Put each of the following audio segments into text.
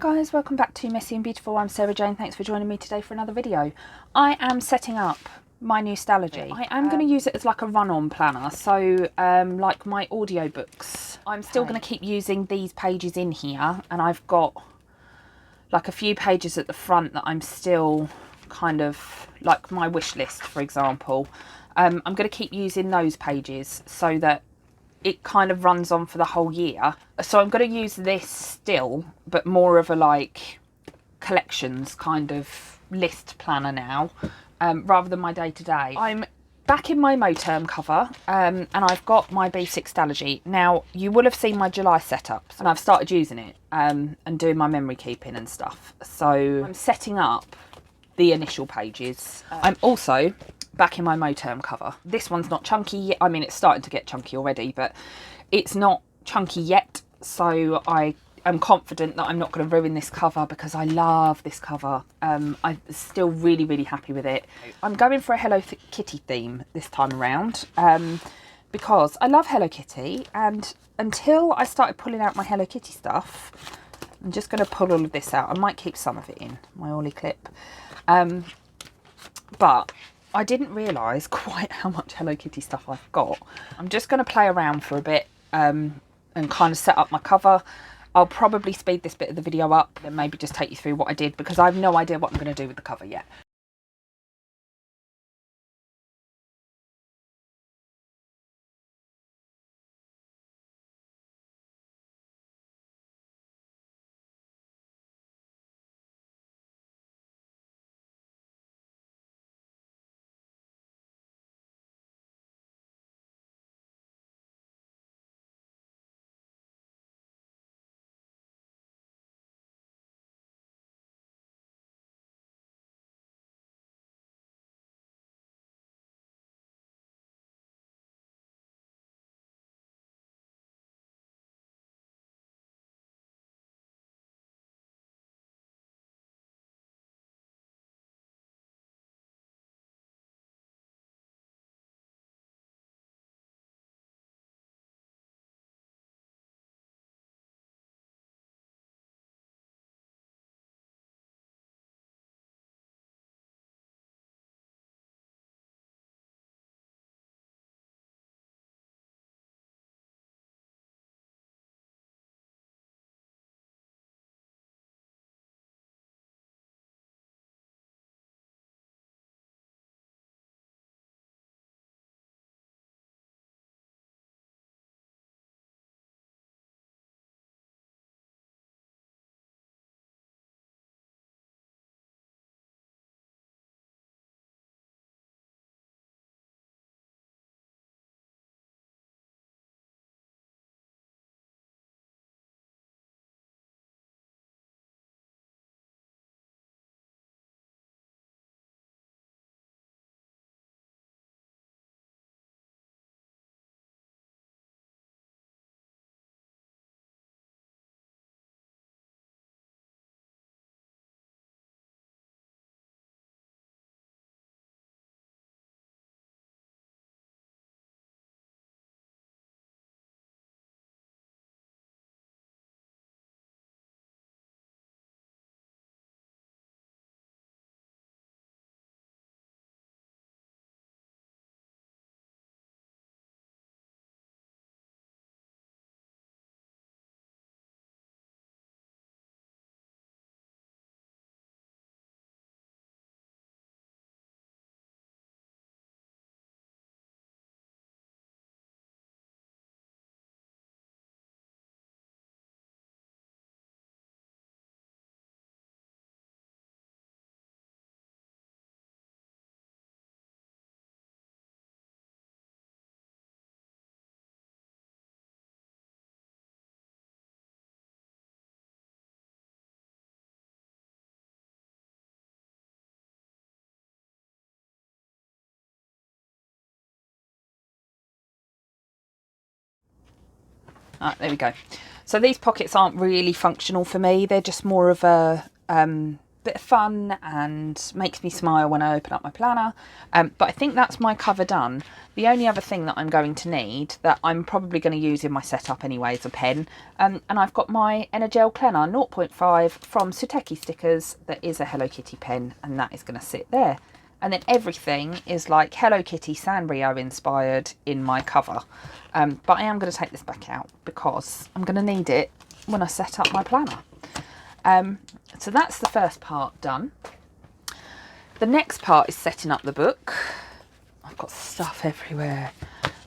guys, welcome back to Messy and Beautiful. I'm Sarah Jane. Thanks for joining me today for another video. I am setting up my new Stalogy. I am going to use it as like a run-on planner, so like my audiobooks. I'm still going to keep using these pages in here, and I've got like a few pages at the front that I'm still kind of like my wish list, for example. I'm going to keep using those pages so that it kind of runs on for the whole year. So I'm going to use this still, but more of a like collections kind of list planner now, rather than my day-to-day. I'm back in my Moterm cover, and I've got my B6 Stalogy. Now, you will have seen my July setups, and I've started using it and doing my memory keeping and stuff. So I'm setting up the initial pages. I'm also back in my Moterm cover. This one's not chunky yet. I mean, it's starting to get chunky already, but it's not chunky yet. So I am confident that I'm not going to ruin this cover because I love this cover. I'm still really, really happy with it. I'm going for a Hello Kitty theme this time around because I love Hello Kitty, and until I started pulling out my Hello Kitty stuff, I'm just going to pull all of this out. I might keep some of it in my Ollie clip. But I didn't realise quite how much Hello Kitty stuff I've got. I'm just going to play around for a bit and kind of set up my cover. I'll probably speed this bit of the video up and maybe just take you through what I did, because I have no idea what I'm going to do with the cover yet. Right, there we go. So these pockets aren't really functional for me. They're just more of a bit of fun and makes me smile when I open up my planner. But I think that's my cover done. The only other thing that I'm going to need, that I'm probably going to use in my setup anyway, is a pen. And I've got my Energel Clenner 0.5 from Suteki Stickers. That is a Hello Kitty pen, and that is going to sit there. And then everything is like Hello Kitty Sanrio inspired in my cover. But I am going to take this back out because I'm going to need it when I set up my planner. So that's the first part done. The next part is setting up the book. I've got stuff everywhere.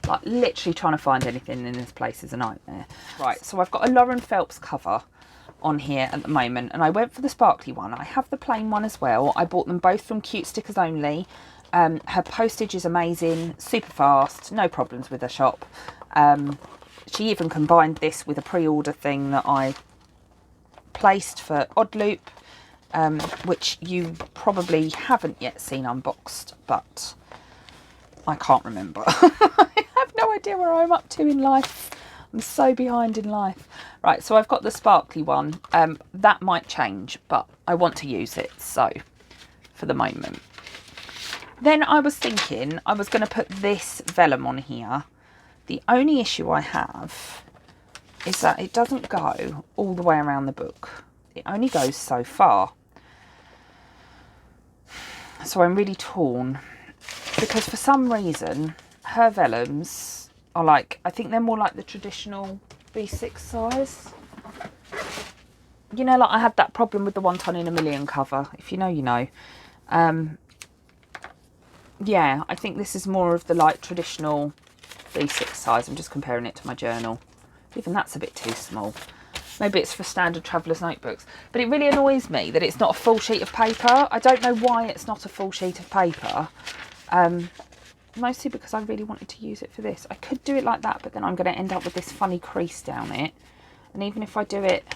Like literally trying to find anything in this place is a nightmare. Right, so I've got a Lauren Phelps cover on here at the moment, and I went for the sparkly one. I have the plain one as well. I bought them both from Cute Stickers Only. Her postage is amazing, super fast, no problems with her shop. She even combined this with a pre-order thing that I placed for Odd Loop, which you probably haven't yet seen unboxed, but I can't remember. I have no idea where I'm up to in life. I'm so behind in life. Right, so I've got the sparkly one. That might change, but I want to use it, so for the moment. Then I was thinking I was going to put this vellum on here. The only issue I have is that it doesn't go all the way around the book. It only goes so far. So I'm really torn, because for some reason her vellums are like, I think they're more like the traditional B6 size. You know, like I had that problem with the 1 Ton in a Million cover. If you know, you know. Yeah, I think this is more of the like traditional B6 size. I'm just comparing it to my journal. Even that's a bit too small. Maybe it's for standard traveller's notebooks. But it really annoys me that it's not a full sheet of paper. I don't know why it's not a full sheet of paper. Mostly because I really wanted to use it for this. I could do it like that, but then I'm going to end up with this funny crease down it. And even if I do it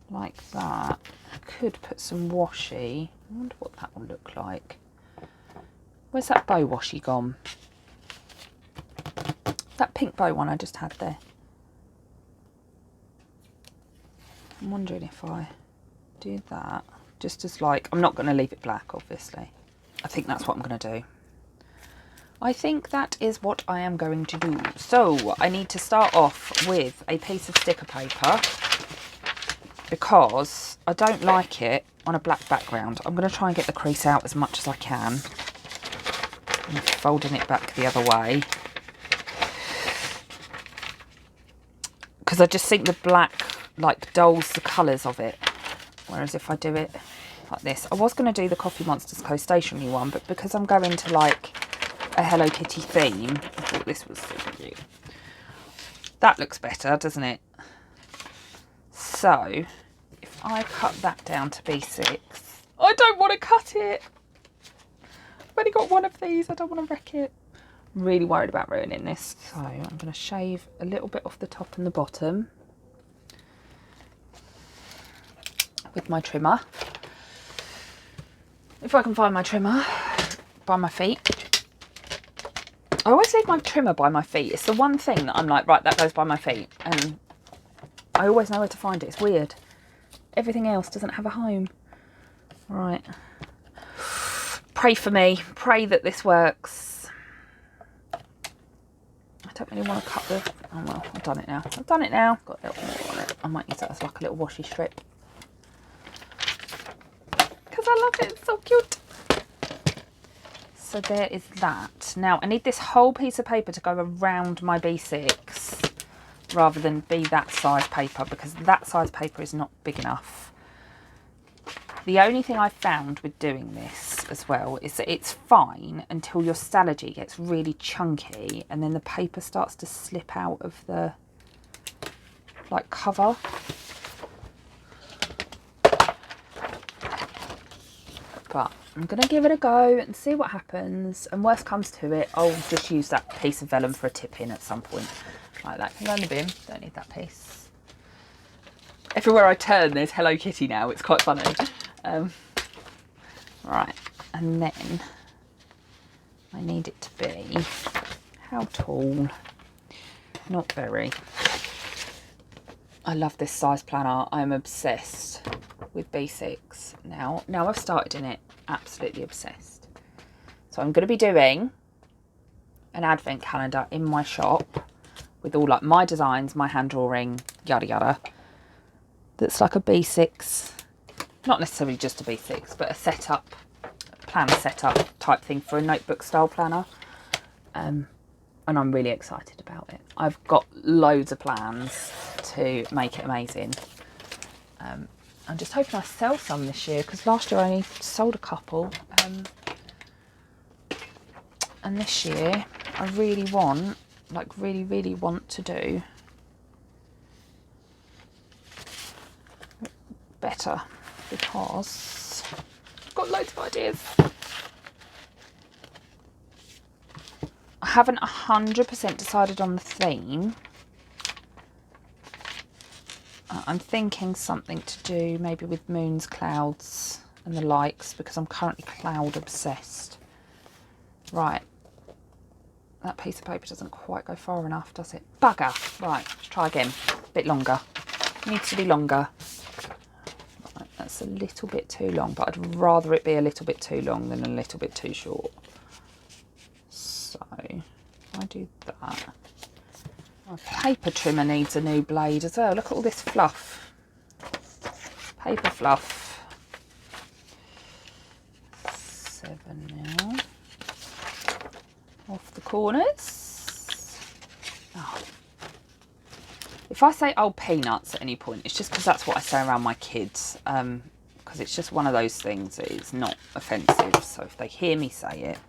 like that, I could put some washi. I wonder what that will look like. Where's that bow washi gone? That pink bow one I just had there. I'm wondering if I do that, just as like, I'm not going to leave it black, obviously. I think that's what I'm going to do. I think that is what I am going to do. So I need to start off with a piece of sticker paper, because I don't like it on a black background. I'm going to try and get the crease out as much as I can. I'm folding it back the other way, because I just think the black like dulls the colours of it, whereas if I do it like this, I was going to do the Coffee Monsters Co stationery one, but because I'm going to like a Hello Kitty theme, I thought this was super cute. That looks better, doesn't it? So if I cut that down to B6, I don't want to cut it. I've only got one of these, I don't want to wreck it. I'm really worried about ruining this, so I'm going to shave a little bit off the top and the bottom with my trimmer. If I can find my trimmer by my feet. I always leave my trimmer by my feet. It's the one thing that I'm like, right, that goes by my feet. And I always know where to find it. It's weird. Everything else doesn't have a home. Right. Pray for me. Pray that this works. I don't really want to cut the... Oh, well, I've done it now. I've done it now. Got a little more on it. I might use that as like a little washi strip. Because I love it. It's so cute. So there is that. Now I need this whole piece of paper to go around my B6 rather than be that size paper, because that size paper is not big enough. The only thing I've found with doing this as well is that it's fine until your Stalogy gets really chunky and then the paper starts to slip out of the like cover. But I'm going to give it a go and see what happens. And worst comes to it, I'll just use that piece of vellum for a tip in at some point. Like that can go in the bin. Don't need that piece. Everywhere I turn, there's Hello Kitty now. It's quite funny. Right. And then I need it to be... How tall? Not very. I love this size planner. I'm obsessed. with B6 now. Now I've started in it, absolutely obsessed. So I'm going to be doing an advent calendar in my shop with all like my designs, my hand drawing, yada yada. That's like a B6, not necessarily just a B6, but a setup, planner setup type thing for a notebook style planner. And I'm really excited about it. I've got loads of plans to make it amazing. I'm just hoping I sell some this year, because last year I only sold a couple. And this year I really want, like really want to do better, because I've got loads of ideas. I haven't 100% decided on the theme. I'm thinking something to do maybe with moons, clouds and the likes, because I'm currently cloud obsessed. Right, that piece of paper doesn't quite go far enough, does it? Bugger. Right, let's try again. A bit longer. Needs to be longer. Right, that's a little bit too long, but I'd rather it be a little bit too long than a little bit too short. So I do that. My paper trimmer needs a new blade as well. Look at all this fluff. Paper fluff. 7 now. Off the corners. Oh. If I say old peanuts at any point, it's just because that's what I say around my kids. Because it's just one of those things that is not offensive. So if they hear me say it,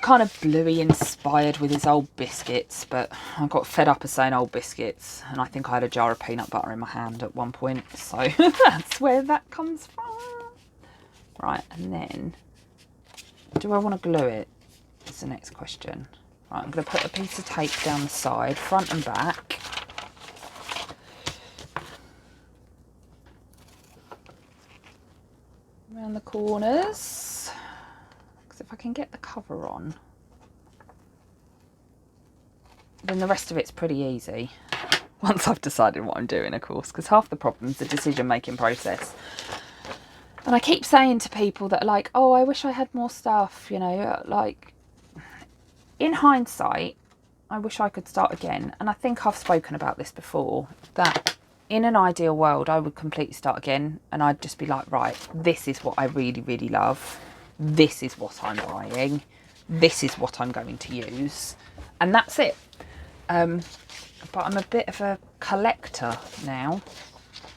kind of Bluey inspired with his old biscuits, but I got fed up of saying old biscuits, and I think I had a jar of peanut butter in my hand at one point, so that's where that comes from. Right, and then do I want to glue it? Is the next question. Right, I'm going to put a piece of tape down the side, front and back. Around the corners. If I can get the cover on, then the rest of it's pretty easy. Once I've decided what I'm doing, of course, because half the problem's the decision-making process. And I keep saying to people that are like, oh, I wish I had more stuff, you know, like, in hindsight, I wish I could start again. And I think I've spoken about this before, that in an ideal world, I would completely start again, and I'd just be like, right, this is what I really love. This is what I'm buying. This is what I'm going to use. And that's it. But I'm a bit of a collector now.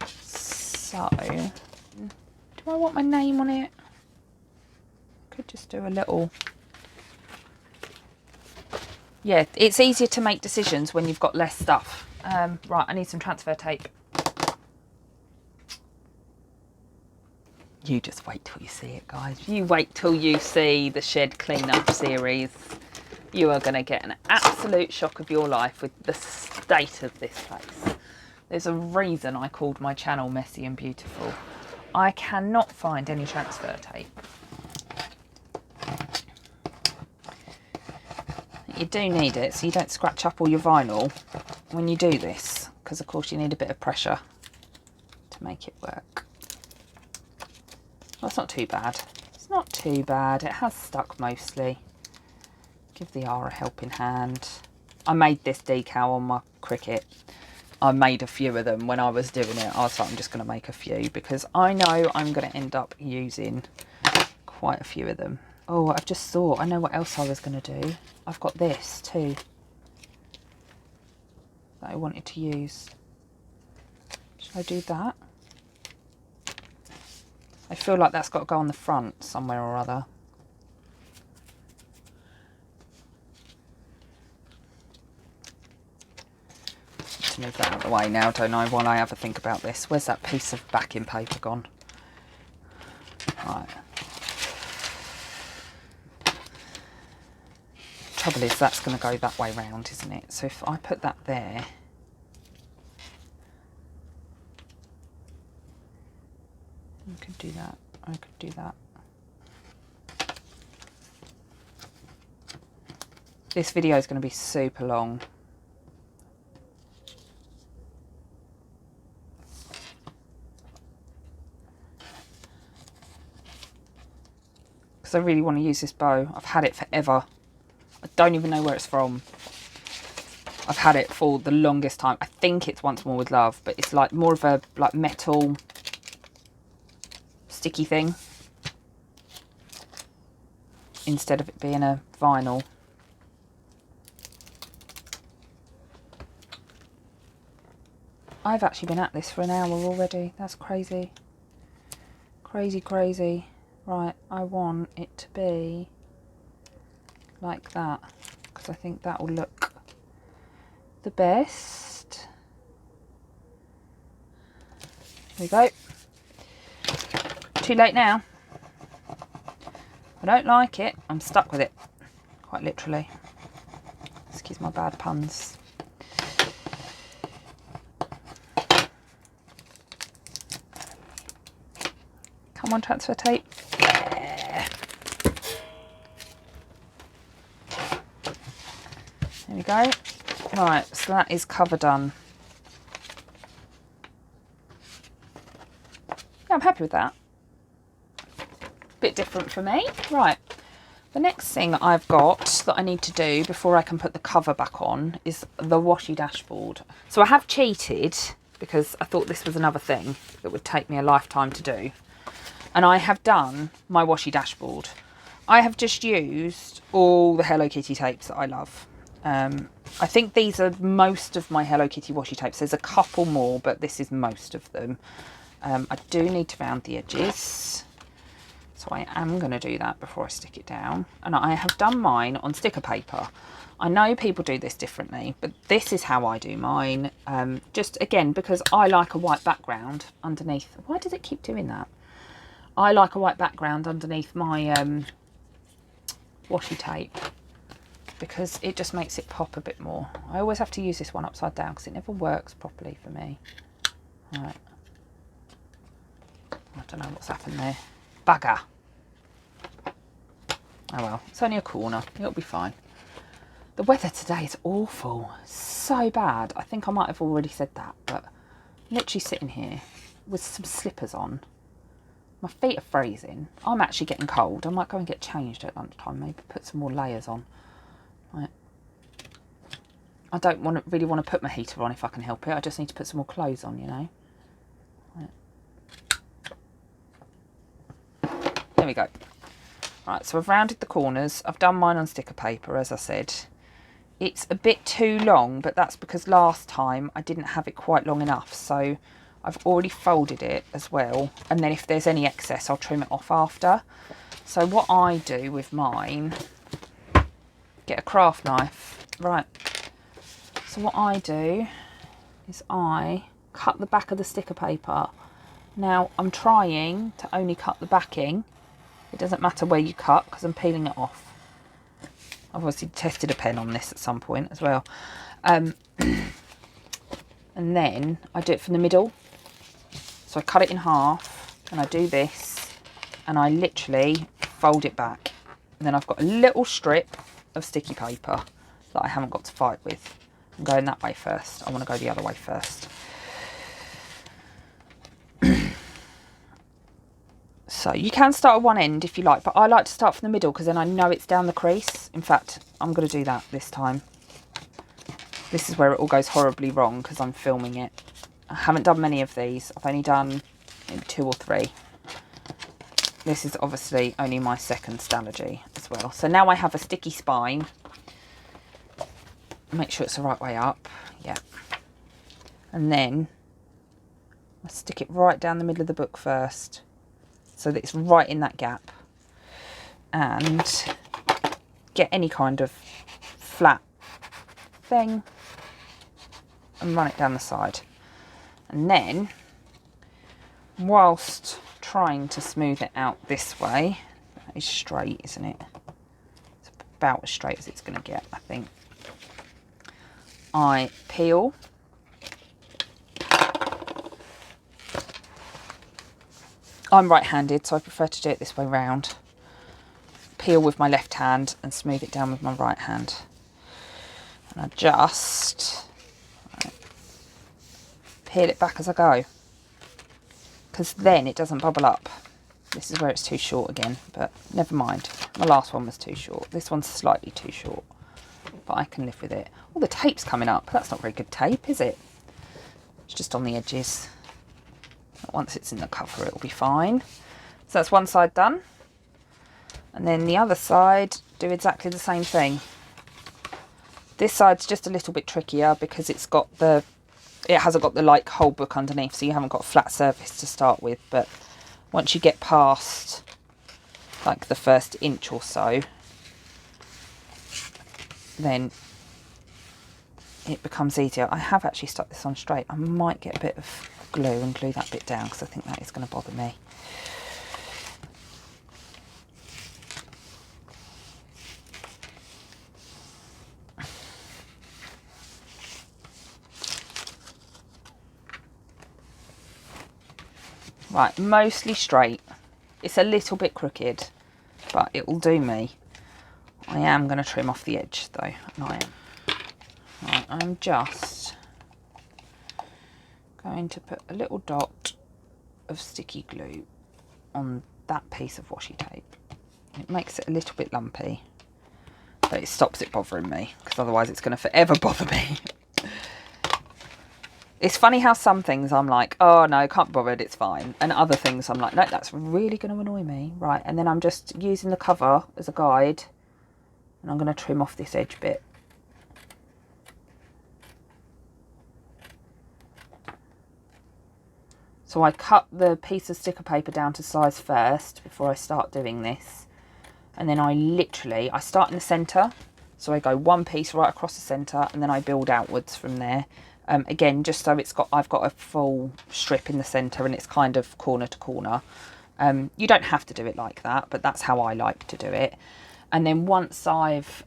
So, do I want my name on it? Could just do a little... Yeah, it's easier to make decisions when you've got less stuff. Right, I need some transfer tape. You just wait till you see it, guys. You wait till you see the shed cleanup series. You are going to get an absolute shock of your life with the state of this place. There's a reason I called my channel Messy and Beautiful. I cannot find any transfer tape. You do need it so you don't scratch up all your vinyl when you do this, because of course you need a bit of pressure to make it work. Well, it's not too bad. It's not too bad. It has stuck mostly. Give the R a helping hand. I made this decal on my Cricut. I made a few of them when I was doing it. I was like, I'm just going to make a few because I know I'm going to end up using quite a few of them. Oh, I've just thought, I know what else I was going to do. I've got this too that I wanted to use. Should I do that? I feel like that's got to go on the front somewhere or other. To move that out of the way now, don't I, while I have a think about this. Where's that piece of backing paper gone? Right. Trouble is, that's going to go that way round, isn't it? So if I put that there... I could do that. I could do that. This video is going to be super long. because I really want to use this bow. I've had it forever. I don't even know where it's from. I've had it for the longest time. I think it's Once More With Love, but it's like more of a like metal sticky thing instead of it being a vinyl. I've actually been at this for an hour already. That's crazy. Crazy, crazy. Right, I want it to be like that, because I think that will look the best. There we go. Too late now. I don't like it. I'm stuck with it, quite literally. Excuse my bad puns. Come on, transfer tape. Yeah. There we go. Right, so that is cover done. Yeah, I'm happy with that. Bit different for me. Right, the next thing I've got that I need to do before I can put the cover back on is the washi dashboard. So I have cheated because I thought this was another thing that would take me a lifetime to do. And I have done my washi dashboard. I have just used all the Hello Kitty tapes that I love. I think these are most of my Hello Kitty washi tapes. There's a couple more, but this is most of them. I do need to round the edges. So I am going to do that before I stick it down. And I have done mine on sticker paper. I know people do this differently, but this is how I do mine. Just again, because I like a white background underneath. Why does it keep doing that? I like a white background underneath my washi tape because it just makes it pop a bit more. I always have to use this one upside down because it never works properly for me. Right. I don't know what's happened there. Bugger. Oh well, it's only a corner. It'll be fine. The weather today is awful. So bad. I think I might have already said that, but I'm literally sitting here with some slippers on. My feet are freezing. I'm actually getting cold. I might go and get changed at lunchtime. Maybe put some more layers on. Right. I don't really want to put my heater on if I can help it. I just need to put some more clothes on, you know. Right. There we go. Right, so I've rounded the corners. I've done mine on sticker paper, as I said. It's a bit too long, but that's because last time I didn't have it quite long enough. So I've already folded it as well, and then if there's any excess I'll trim it off after. So what I do with mine, get a craft knife. Right, so what I do is I cut the back of the sticker paper. Now I'm trying to only cut the backing. It doesn't matter where you cut because I'm peeling it off. I've obviously tested a pen on this at some point as well. And then I do it from the middle. So I cut it in half and I do this and I literally fold it back. And then I've got a little strip of sticky paper that I haven't got to fight with. I'm going that way first. I want to go the other way first. So you can start at one end if you like, but I like to start from the middle because then I know it's down the crease. In fact, I'm going to do that this time. This is where it all goes horribly wrong because I'm filming it. I haven't done many of these. I've only done maybe 2 or 3. This is obviously only my second Stalogy as well. So now I have a sticky spine. Make sure it's the right way up. Yeah. And then I stick it right down the middle of the book first, so that it's right in that gap. And get any kind of flat thing and run it down the side. And then, whilst trying to smooth it out this way, that is straight, isn't it? It's about as straight as it's going to get, I think. I peel. I'm right-handed, so I prefer to do it this way round. Peel with my left hand and smooth it down with my right hand. And I just peel it back as I go, because then it doesn't bubble up. This is where it's too short again, but never mind. My last one was too short. This one's slightly too short, but I can live with it. Oh, the tape's coming up. That's not very good tape, is it? It's just on the edges. Once it's in the cover, it'll be fine. So that's one side done. And then the other side, do exactly the same thing. This side's just a little bit trickier because it hasn't got the like whole book underneath, so you haven't got a flat surface to start with. But once you get past like the first inch or so, then it becomes easier. I have actually stuck this on straight. I might get a bit of glue and glue that bit down because I think that is going to bother me. Right, mostly straight. It's a little bit crooked, but it will do me. I am going to trim off the edge though, and I am. Right, I'm just going to put a little dot of sticky glue on that piece of washi tape. It makes it a little bit lumpy, but it stops it bothering me, because otherwise it's going to forever bother me. It's funny how some things I'm like, oh no, can't be bothered, it's fine. And other things I'm like, no, that's really going to annoy me. Right, and then I'm just using the cover as a guide, and I'm going to trim off this edge bit. So I cut the piece of sticker paper down to size first before I start doing this. And then I start in the centre. So I go one piece right across the centre, and then I build outwards from there. Again, just so I've got a full strip in the centre and it's kind of corner to corner. You don't have to do it like that, but that's how I like to do it. And then once I've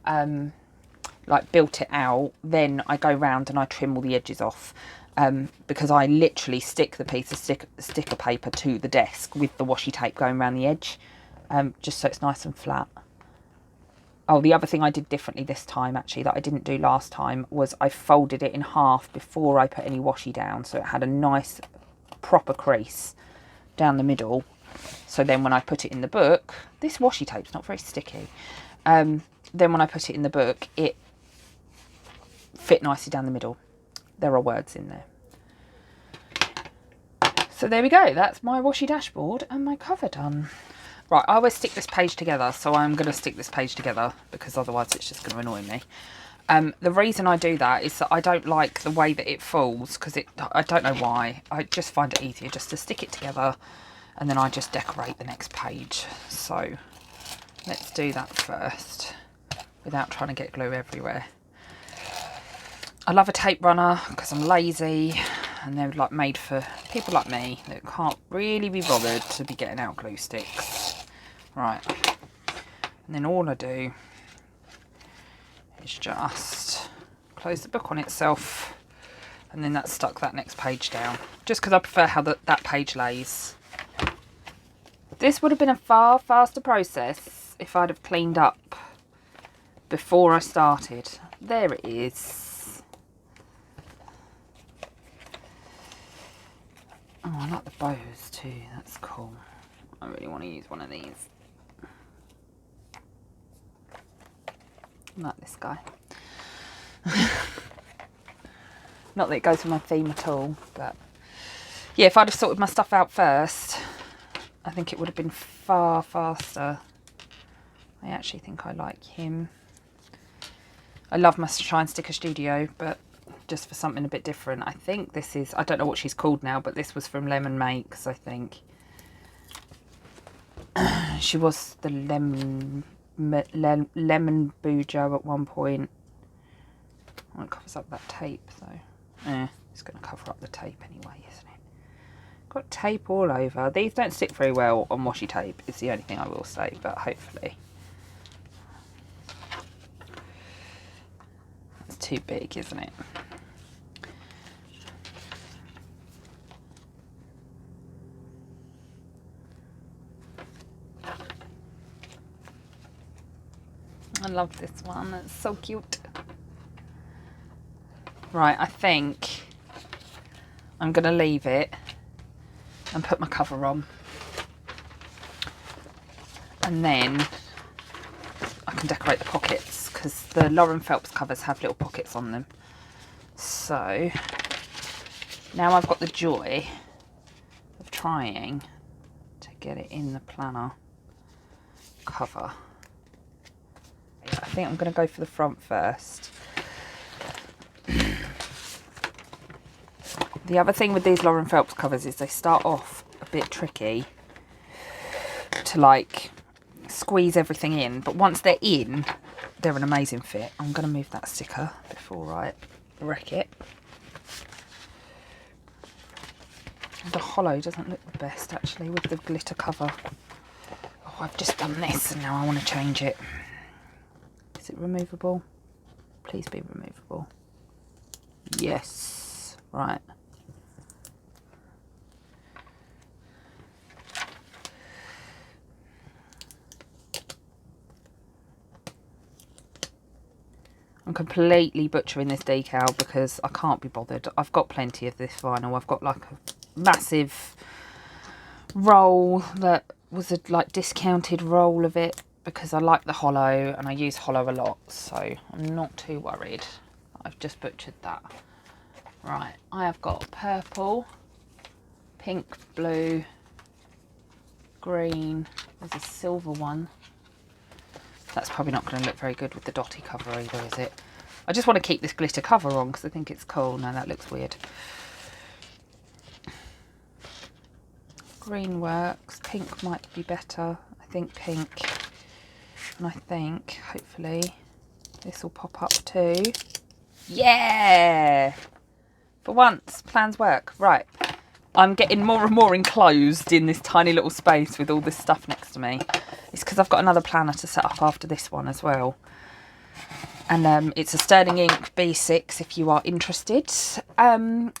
like built it out, then I go round and I trim all the edges off, because I literally stick the piece of sticker paper to the desk with the washi tape going around the edge, just so it's nice and flat. Oh, the other thing I did differently this time, actually, that I didn't do last time, was I folded it in half before I put any washi down. So it had a nice proper crease down the middle. So then when I put it in the book, this washi tape's not very sticky. Then when I put it in the book, it fit nicely down the middle. There are words in there. So there we go. That's my washi dashboard and my cover done. Right, I always stick this page together, so I'm going to stick this page together because otherwise it's just going to annoy me. The reason I do that is that I don't like the way that it falls, because I don't know why. I just find it easier just to stick it together, and then I just decorate the next page. So let's do that first without trying to get glue everywhere. I love a tape runner because I'm lazy, and they're like made for people like me that can't really be bothered to be getting out glue sticks. Right, and then all I do is just close the book on itself, and then that's stuck that next page down, just because I prefer how that page lays. This would have been a far faster process if I'd have cleaned up before I started. There it is. Oh, I like the bows too, that's cool. I really want to use one of these. I like this guy. Not that it goes with my theme at all, but yeah, if I'd have sorted my stuff out first, I think it would have been far faster. I actually think I like him. I love my Shine Sticker Studio, but just for something a bit different. I think this is, I don't know what she's called now, but this was from Lemon Makes, I think. She was the lemon boujo at one point. Oh, it covers up that tape though. It's going to cover up the tape anyway, isn't it? Got tape all over. These don't stick very well on washi tape, is the only thing I will say, but hopefully. It's too big, isn't it? I love this one, it's so cute. Right, I think I'm going to leave it and put my cover on. and then I can decorate the pockets, because the Lauren Phelps covers have little pockets on them. So now I've got the joy of trying to get it in the planner cover. I think I'm going to go for the front first. The other thing with these Lauren Phelps covers is they start off a bit tricky to like squeeze everything in, but once they're in, they're an amazing fit. I'm going to move that sticker before I wreck it. The hollow doesn't look the best actually with the glitter cover. Oh, I've just done this and now I want to change it. Is it removable? Please be removable. Yes. Right. I'm completely butchering this decal because I can't be bothered. I've got plenty of this vinyl. I've got like a massive roll that was a like discounted roll of it because I like the hollow and I use hollow a lot, so I'm not too worried. I've just butchered that. Right, I have got purple, pink, blue, green. There's a silver one. That's probably not going to look very good with the dotty cover either, is it? I just want to keep this glitter cover on because I think it's cool. No, that looks weird. Green works. Pink might be better. I think pink. And I think, hopefully, this will pop up too. Yeah! For once, plans work. Right. I'm getting more and more enclosed in this tiny little space with all this stuff next to me. It's because I've got another planner to set up after this one as well. And it's a Sterling Ink B6 if you are interested. And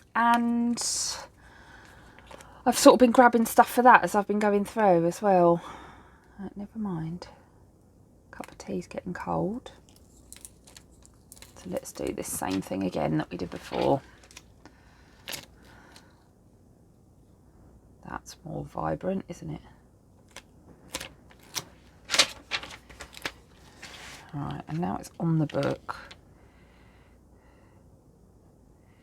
I've sort of been grabbing stuff for that as I've been going through as well. Never mind. Cup of tea's getting cold. So let's do this same thing again that we did before. That's more vibrant, isn't it? Right, and now it's on the book.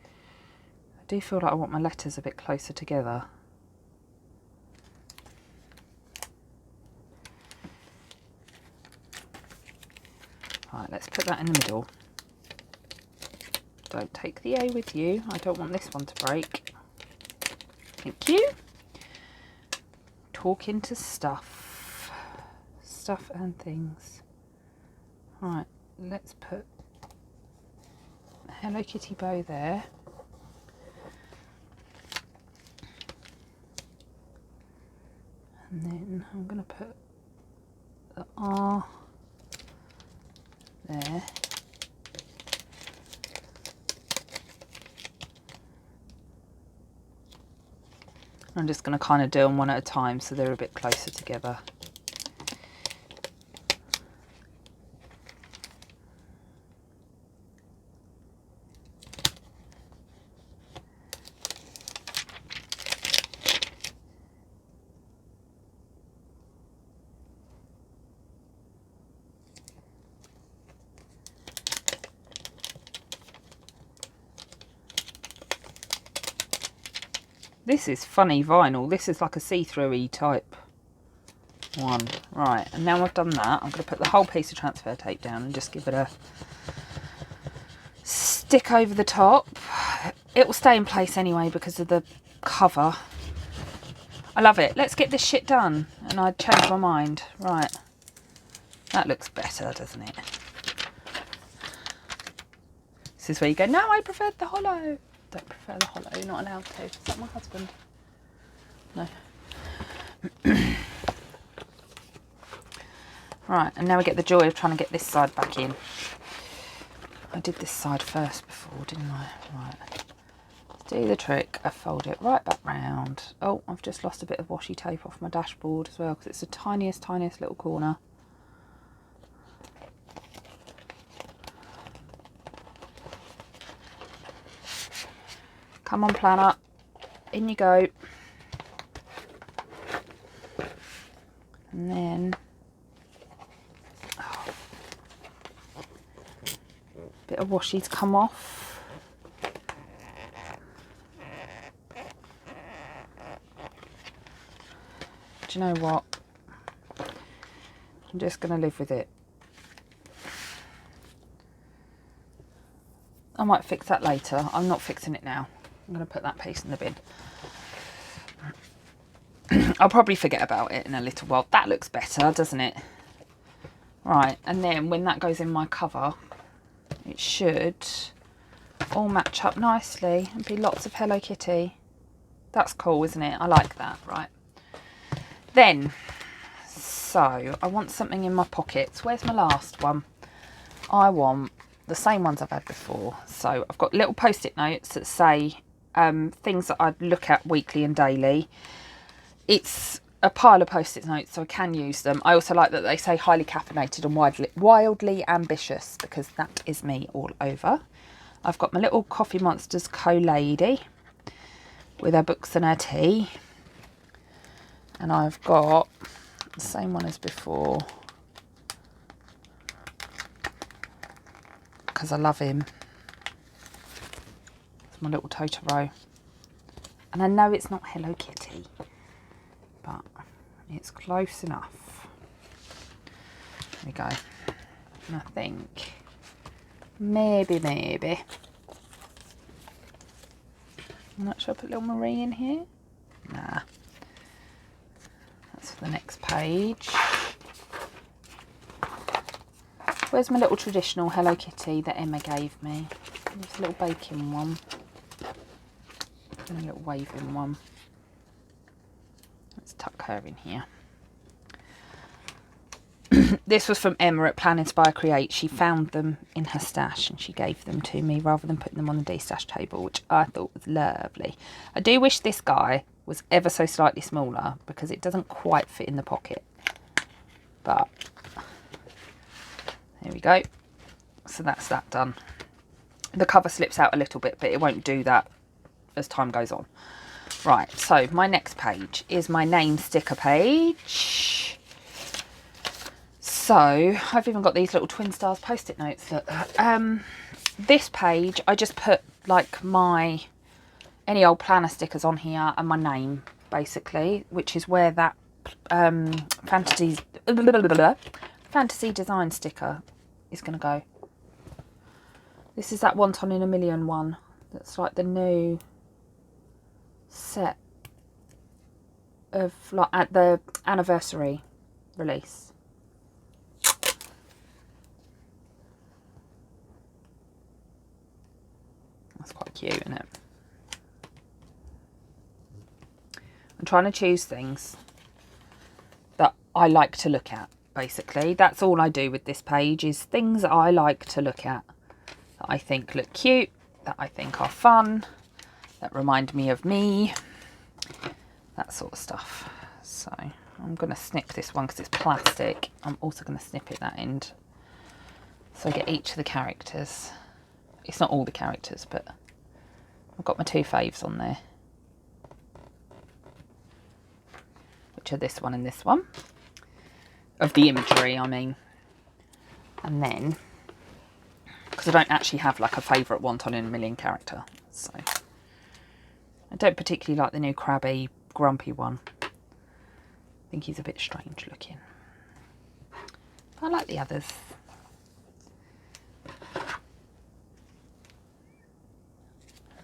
I do feel like I want my letters a bit closer together. Right, let's put that in the middle. Don't take the A with you. I don't want this one to break. Thank you. Talking to stuff. Stuff and things. Right, let's put a Hello Kitty bow there. And then I'm going to put the R there. I'm just going to kind of do them one at a time so they're a bit closer together. This is funny vinyl. This is like a see-through-y type one. Right, and now I've done that, I'm going to put the whole piece of transfer tape down and just give it a stick over the top. It will stay in place anyway because of the cover. I love it. Let's get this shit done. And I changed my mind. Right. That looks better, doesn't it? This is where you go, no, I preferred the hollow. Don't prefer the hollow, you're not allowed to. Is that my husband? No. Right, and now we get the joy of trying to get this side back in. I did this side first before, didn't I? Right. Let's do the trick. I fold it right back round. Oh, I've just lost a bit of washi tape off my dashboard as well because it's the tiniest, tiniest little corner. Come on, planner. In you go. And then Bit of washi's come off. Do you know what? I'm just going to live with it. I might fix that later. I'm not fixing it now. I'm going to put that piece in the bin. I'll probably forget about it in a little while. That looks better, doesn't it? Right, and then when that goes in my cover, it should all match up nicely and be lots of Hello Kitty. That's cool, isn't it? I like that. Right. Then, so I want something in my pockets. Where's my last one? I want the same ones I've had before. So I've got little post-it notes that say things that I'd look at weekly and daily. It's a pile of post-it notes, so I can use them. I also like that they say highly caffeinated and wildly ambitious, because that is me all over. I've got my little Coffee Monsters co-lady with her books and her tea. And I've got the same one as before, because I love him. It's my little Totoro. And I know it's not Hello Kitty, but it's close enough. There we go. And I think maybe I'm not sure I put little Marie in here. Nah, that's for the next page. Where's my little traditional Hello Kitty that Emma gave me? There's a little baking one and a little waving one. Let's tuck her in here. This was from Emma at Plan, Inspire, Create. She found them in her stash and she gave them to me rather than putting them on the de-stash table, which I thought was lovely. I do wish this guy was ever so slightly smaller because it doesn't quite fit in the pocket. But there we go. So that's that done. The cover slips out a little bit, but it won't do that as time goes on. Right, so my next page is my name sticker page. So I've even got these little Twin Stars post-it notes. Look, this page I just put like any old planner stickers on here and my name, basically, which is where that fantasy design sticker is going to go. This is that Wonton in a Million one. That's like the new set of like at the anniversary release. That's quite cute, isn't it? I'm trying to choose things that I like to look at, basically. That's all I do with this page, is things that I like to look at, that I think look cute, that I think are fun, that remind me of me, that sort of stuff. So I'm going to snip this one because it's plastic. I'm also going to snip it that end, so I get each of the characters. It's not all the characters, but I've got my two faves on there, which are this one and this one, of the imagery, I mean. And then, because I don't actually have like a favourite Wonton in a Million character, so I don't particularly like the new crabby, grumpy one. I think he's a bit strange looking. I like the others.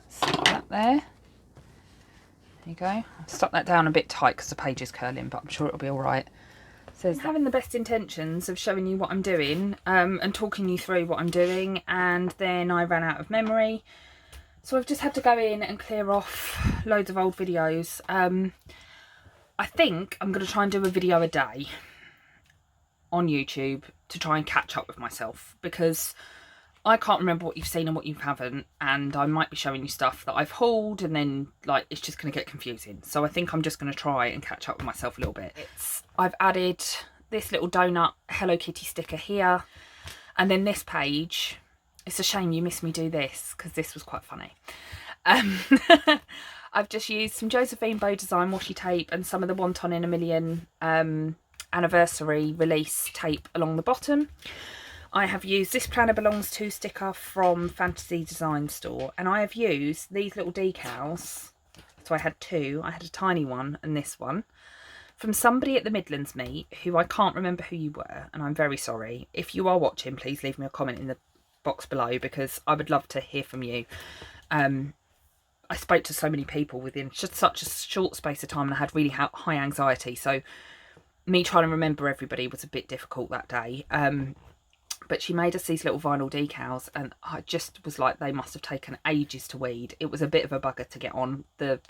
Stick that there. There you go. I'll stuck that down a bit tight because the page is curling, but I'm sure it'll be all right. Says having the best intentions of showing you what I'm doing and talking you through what I'm doing, and then I ran out of memory, so I've just had to go in and clear off loads of old videos. I think I'm going to try and do a video a day on YouTube to try and catch up with myself, because I can't remember what you've seen and what you haven't, and I might be showing you stuff that I've hauled and then like it's just going to get confusing. So I think I'm just going to try and catch up with myself a little bit. I've added this little donut Hello Kitty sticker here, and then this page, it's a shame you missed me do this because this was quite funny. I've just used some Josephine Bow Design washi tape and some of the Wonton in a Million anniversary release tape along the bottom. I have used This Planner Belongs To sticker from Fantasy Design Store, and I have used these little decals. So I had two. I had a tiny one and this one from somebody at the Midlands meet who I can't remember who you were, and I'm very sorry. If you are watching, please leave me a comment in the box below because I would love to hear from you. I spoke to so many people within just such a short space of time, and I had really high anxiety, so me trying to remember everybody was a bit difficult that day. But she made us these little vinyl decals, and I just was like, they must have taken ages to weed. It was a bit of a bugger to get on the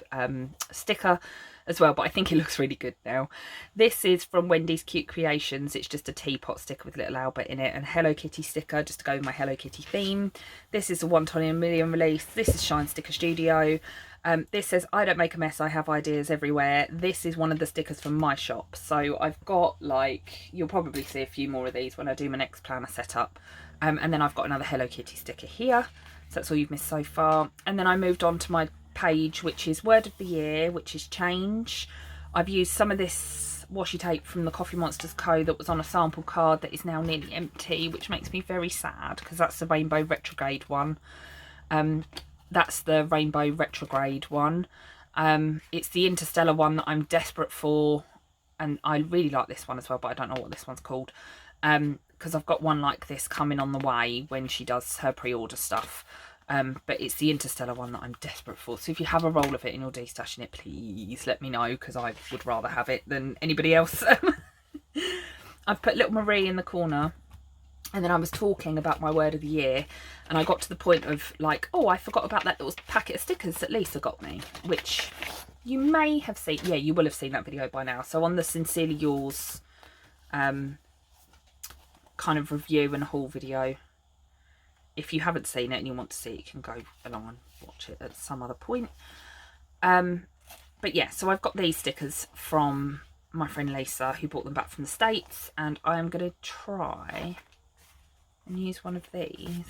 sticker as well, but I think it looks really good now. This is from Wendy's Cute Creations. It's just a teapot sticker with little Albert in it, and Hello Kitty sticker just to go with my Hello Kitty theme. This is a 1 in a million release. This is Shine Sticker Studio. This says, I don't make a mess, I have ideas everywhere. This is one of the stickers from my shop. So I've got, like, you'll probably see a few more of these when I do my next planner setup. And then I've got another Hello Kitty sticker here. So that's all you've missed so far. And then I moved on to my page, which is Word of the Year, which is change. I've used some of this washi tape from the Coffee Monsters Co. that was on a sample card that is now nearly empty, which makes me very sad because that's the Rainbow Retrograde one. That's the Rainbow Retrograde one. It's the Interstellar one that I'm desperate for, and I really like this one as well, but I don't know what this one's called, because I've got one like this coming on the way when she does her pre-order stuff. But it's the Interstellar one that I'm desperate for. So if you have a roll of it and you're destashing it, please let me know, because I would rather have it than anybody else. I've put Little Marie in the corner. And then I was talking about my Word of the Year, and I got to the point of like, oh, I forgot about that little packet of stickers that Lisa got me, which you may have seen. Yeah, you will have seen that video by now. So on the Sincerely Yours kind of review and haul video, if you haven't seen it and you want to see it, you can go along and watch it at some other point. But yeah, so I've got these stickers from my friend Lisa, who brought them back from the States, and I am going to try and use one of these.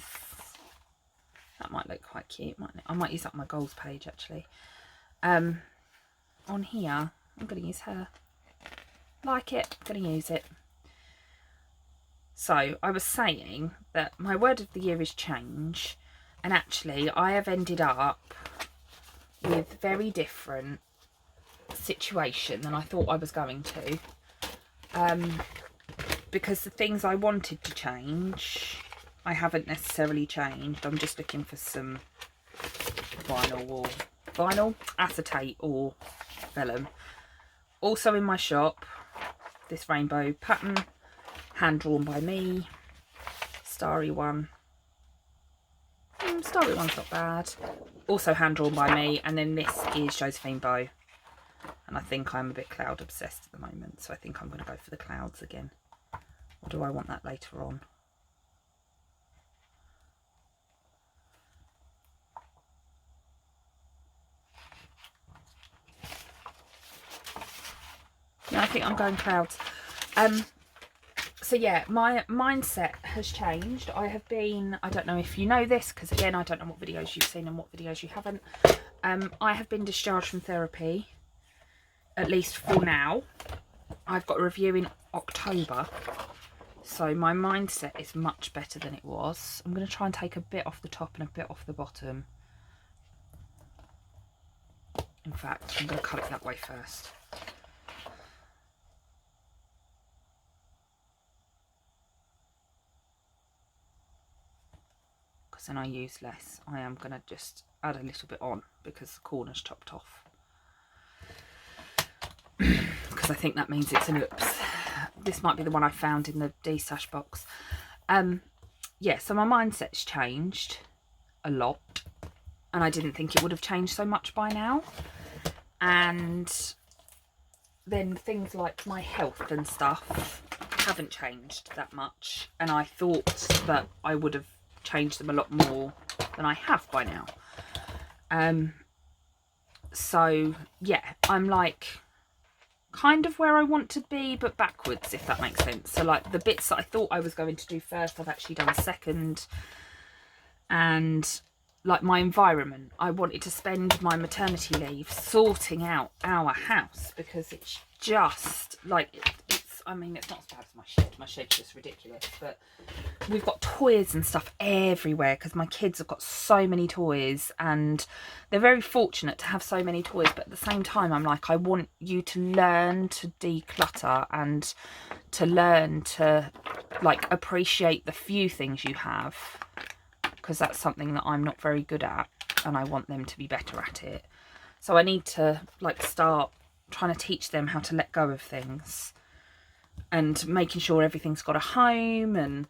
That might look quite cute, mightn't it? I might use that on my goals page actually. On here, I'm going to use her. Like it, I'm going to use it. So I was saying that my Word of the Year is change, and actually I have ended up with very different situation than I thought I was going to. Because the things I wanted to change, I haven't necessarily changed. I'm just looking for some vinyl, acetate or vellum. Also in my shop, this rainbow pattern, hand drawn by me, starry one. Starry one's not bad. Also hand drawn by me, and then this is Josephine Bow. And I think I'm a bit cloud obsessed at the moment, so I think I'm going to go for the clouds again. Or do I want that later on? No, I think I'm going clouds. So yeah, my mindset has changed. I have been, I don't know if you know this, because again, I don't know what videos you've seen and what videos you haven't. I have been discharged from therapy, at least for now. I've got a review in October. So my mindset is much better than it was. I'm going to try and take a bit off the top and a bit off the bottom. In fact, I'm going to cut it that way first. Because then I use less. I am going to just add a little bit on because the corner's chopped off. Because I think that means it's an oops. This might be the one I found in the destash box. Yeah, so my mindset's changed a lot, and I didn't think it would have changed so much by now. And then things like my health and stuff haven't changed that much, and I thought that I would have changed them a lot more than I have by now. So yeah, I'm like kind of where I want to be, but backwards, if that makes sense. So like the bits that I thought I was going to do first, I've actually done second. And like my environment, I wanted to spend my maternity leave sorting out our house, because it's just like it's I mean, it's not as bad as my shed. My shed's just ridiculous. But we've got toys and stuff everywhere because my kids have got so many toys, and they're very fortunate to have so many toys. But at the same time, I'm like, I want you to learn to declutter and to learn to like appreciate the few things you have, because that's something that I'm not very good at, and I want them to be better at it. So I need to like start trying to teach them how to let go of things and making sure everything's got a home and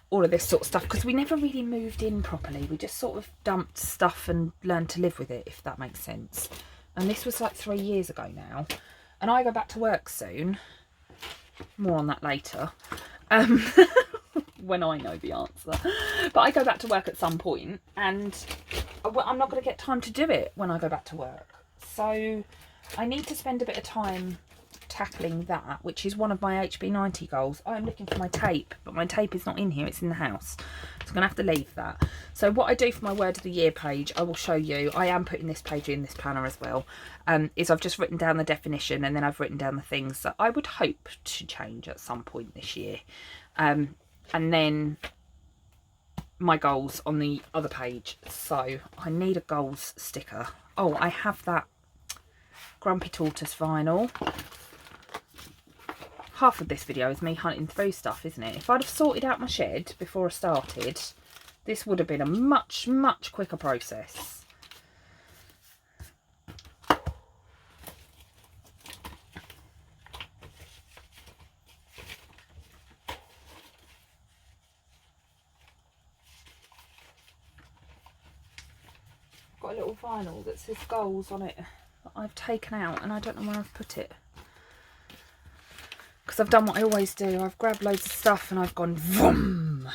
all of this sort of stuff, because we never really moved in properly. We just sort of dumped stuff and learned to live with it, if that makes sense. And this was like 3 years ago now, and I go back to work soon. More on that later, when I know the answer. But I go back to work at some point, and I'm not going to get time to do it when I go back to work. So I need to spend a bit of time tackling that, which is one of my HB90 goals. I'm looking for my tape, but my tape is not in here, it's in the house, so I'm gonna have to leave that. So what I do for my word of the year page, I will show you. I am putting this page in this planner as well, is I've just written down the definition, and then I've written down the things that I would hope to change at some point this year, and then my goals on the other page. So I need a goals sticker. Oh, I have that Grumpy Tortoise vinyl. Half of this video is me hunting through stuff, isn't it? If I'd have sorted out my shed before I started, this would have been a much, much quicker process. Got a little vinyl that says goals on it that I've taken out, and I don't know where I've put it. Because I've done what I always do. I've grabbed loads of stuff and I've gone vroom.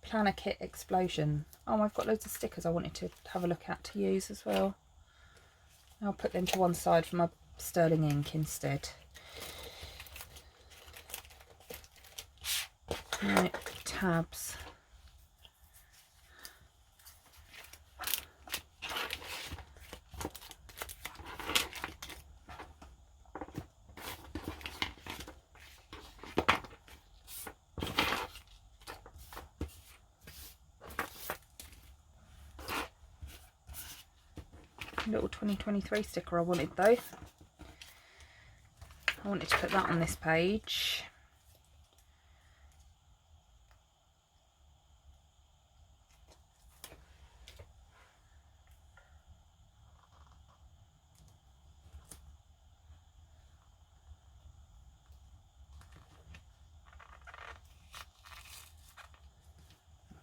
Planner kit explosion. Oh, I've got loads of stickers I wanted to have a look at to use as well. I'll put them to one side for my sterling ink instead. Right, tabs. Little 2023 sticker I wanted though. I wanted to put that on this page.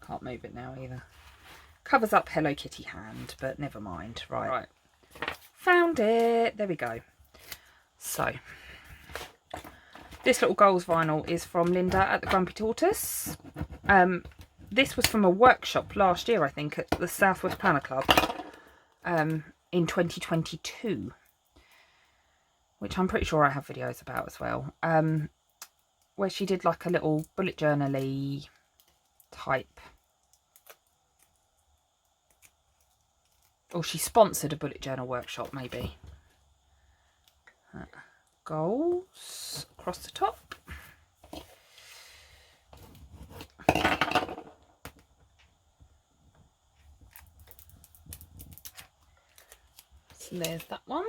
I can't move it now either. Covers up Hello Kitty hand, but never mind. Right. Found it. There we go. So, this little goals vinyl is from Linda at the Grumpy Tortoise. This was from a workshop last year, I think, at the Southwest Planner Club in 2022, which I'm pretty sure I have videos about as well, where she did like a little bullet journal-y type. Or she sponsored a bullet journal workshop, maybe. Goals across the top. So there's that one.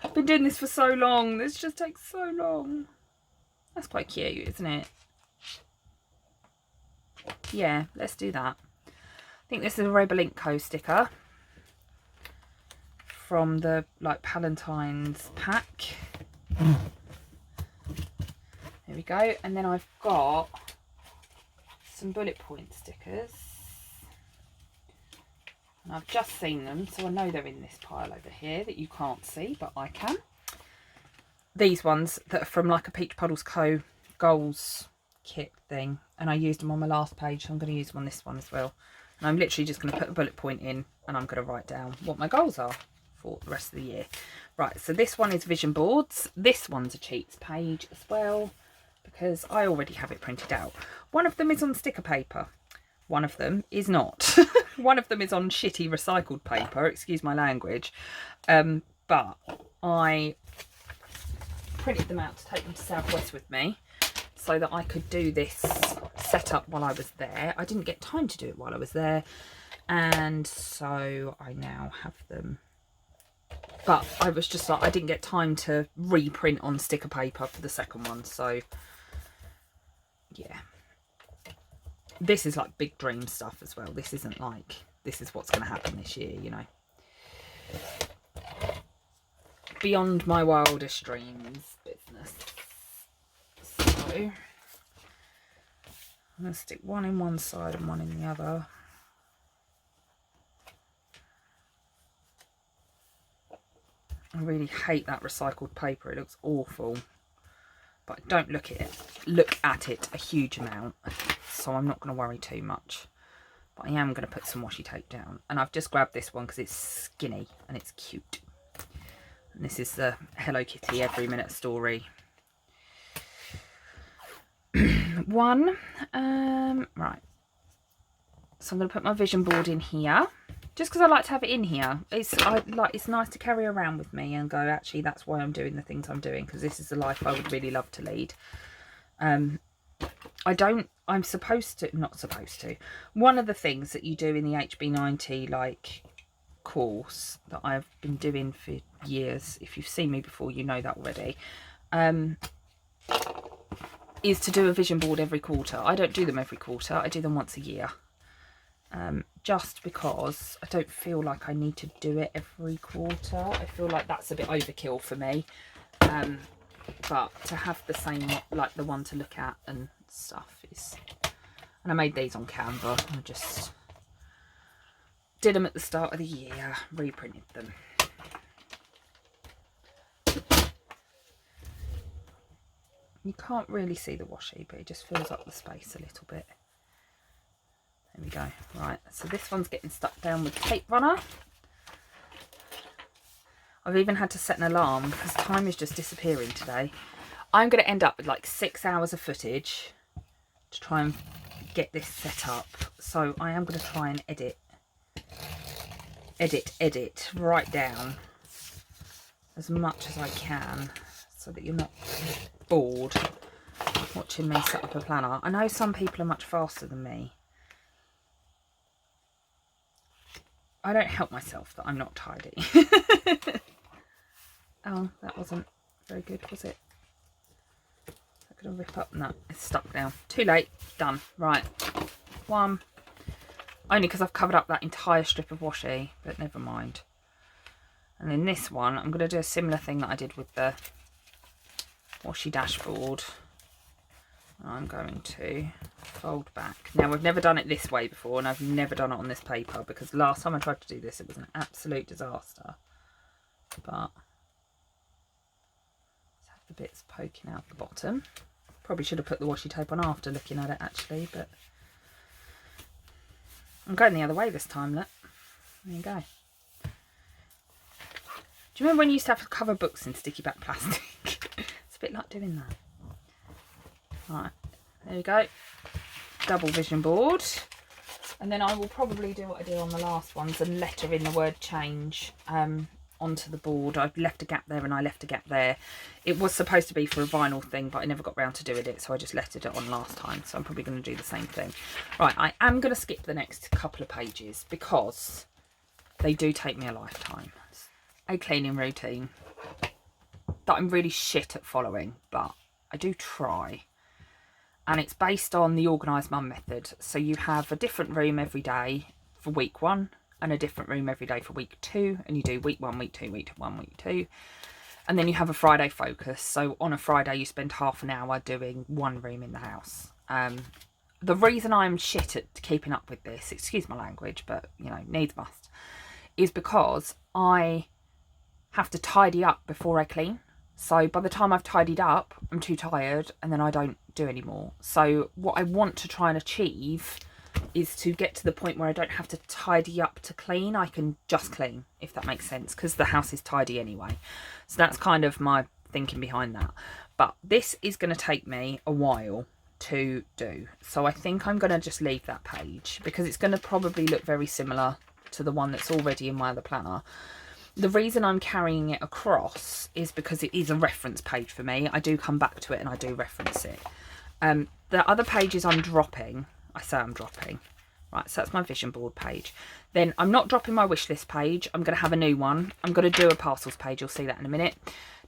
I've been doing this for so long. This just takes so long. That's quite cute, isn't it? Yeah, let's do that. I think this is a Robolinko sticker from the like Palentine's pack. There we go. And then I've got some bullet point stickers, and I've just seen them, so I know they're in this pile over here that you can't see, but I can. These ones that are from like a Peach Puddles Co. goals kit thing, and I used them on my last page, so I'm going to use them on this one as well. And I'm literally just going to put a bullet point in, and I'm going to write down what my goals are for the rest of the year. Right, so this one is vision boards. This one's a cheats page as well, because I already have it printed out. One of them is on sticker paper. One of them is not. One of them is on shitty recycled paper, excuse my language. But I printed them out to take them to Southwest with me so that I could do this setup while I was there. I didn't get time to do it while I was there, and so I now have them. But I was just like, I didn't get time to reprint on sticker paper for the second one, so yeah. This is like big dream stuff as well. This isn't like, this is what's going to happen this year, you know. Beyond my wildest dreams business. So I'm going to stick one in one side and one in the other. I really hate that recycled paper. It looks awful. But I don't look at it a huge amount, so I'm not going to worry too much. But I am going to put some washi tape down. And I've just grabbed this one because it's skinny and it's cute. And this is the Hello Kitty Every Minute Story one. Right. So I'm going to put my vision board in here. Just because I like to have it in here. It's nice to carry around with me and go, actually, that's why I'm doing the things I'm doing, because this is the life I would really love to lead. I'm supposed to, not supposed to. One of the things that you do in the HB90 like course that I've been doing for years, if you've seen me before, you know that already, is to do a vision board every quarter. I don't do them every quarter. I do them once a year. Just because I don't feel like I need to do it every quarter. I feel like that's a bit overkill for me. But to have the same, like the one to look at and stuff is... And I made these on Canva. I just did them at the start of the year, reprinted them. You can't really see the washi, but it just fills up the space a little bit. There we go. Right, so this one's getting stuck down with tape runner. I've even had to set an alarm because time is just disappearing today. I'm going to end up with like 6 hours of footage to try and get this set up. So I am going to try and edit right down as much as I can so that you're not bored watching me set up a planner. I know some people are much faster than me. I don't help myself that I'm not tidy. Oh, that wasn't very good, was it? I'm going to rip up. No, it's stuck now. Too late. Done. Right. One. Only because I've covered up that entire strip of washi, but never mind. And then this one, I'm going to do a similar thing that I did with the washi dashboard. I'm going to fold back. Now, we've never done it this way before, and I've never done it on this paper, because last time I tried to do this, it was an absolute disaster. But let's have the bits poking out the bottom. Probably should have put the washi tape on after looking at it, actually, but I'm going the other way this time, look. There you go. Do you remember when you used to have to cover books in sticky back plastic? It's a bit like doing that. Right, there we go. Double vision board. And then I will probably do what I did on the last ones and letter in the word change onto the board. I've left a gap there and I left a gap there. It was supposed to be for a vinyl thing, but I never got round to doing it, so I just lettered it on last time. So I'm probably going to do the same thing. Right, I am going to skip the next couple of pages because they do take me a lifetime. It's a cleaning routine that I'm really shit at following, but I do try. And it's based on the Organised Mum method. So you have a different room every day for week 1 and a different room every day for week 2. And you do week 1, week 2, week 1, week 2. And then you have a Friday focus. So on a Friday, you spend half an hour doing one room in the house. The reason I'm shit at keeping up with this, excuse my language, but, you know, needs must, is because I have to tidy up before I clean. So by the time I've tidied up, I'm too tired and then I don't do anymore. So what I want to try and achieve is to get to the point where I don't have to tidy up to clean. I can just clean, if that makes sense, because the house is tidy anyway. So that's kind of my thinking behind that. But this is going to take me a while to do. So I think I'm going to just leave that page because it's going to probably look very similar to the one that's already in my other planner. The reason I'm carrying it across is because it is a reference page for me. I do come back to it and I do reference it. The other pages I'm dropping, I say I'm dropping. Right, so that's my vision board page. Then I'm not dropping my wish list page. I'm going to have a new one. I'm going to do a parcels page. You'll see that in a minute.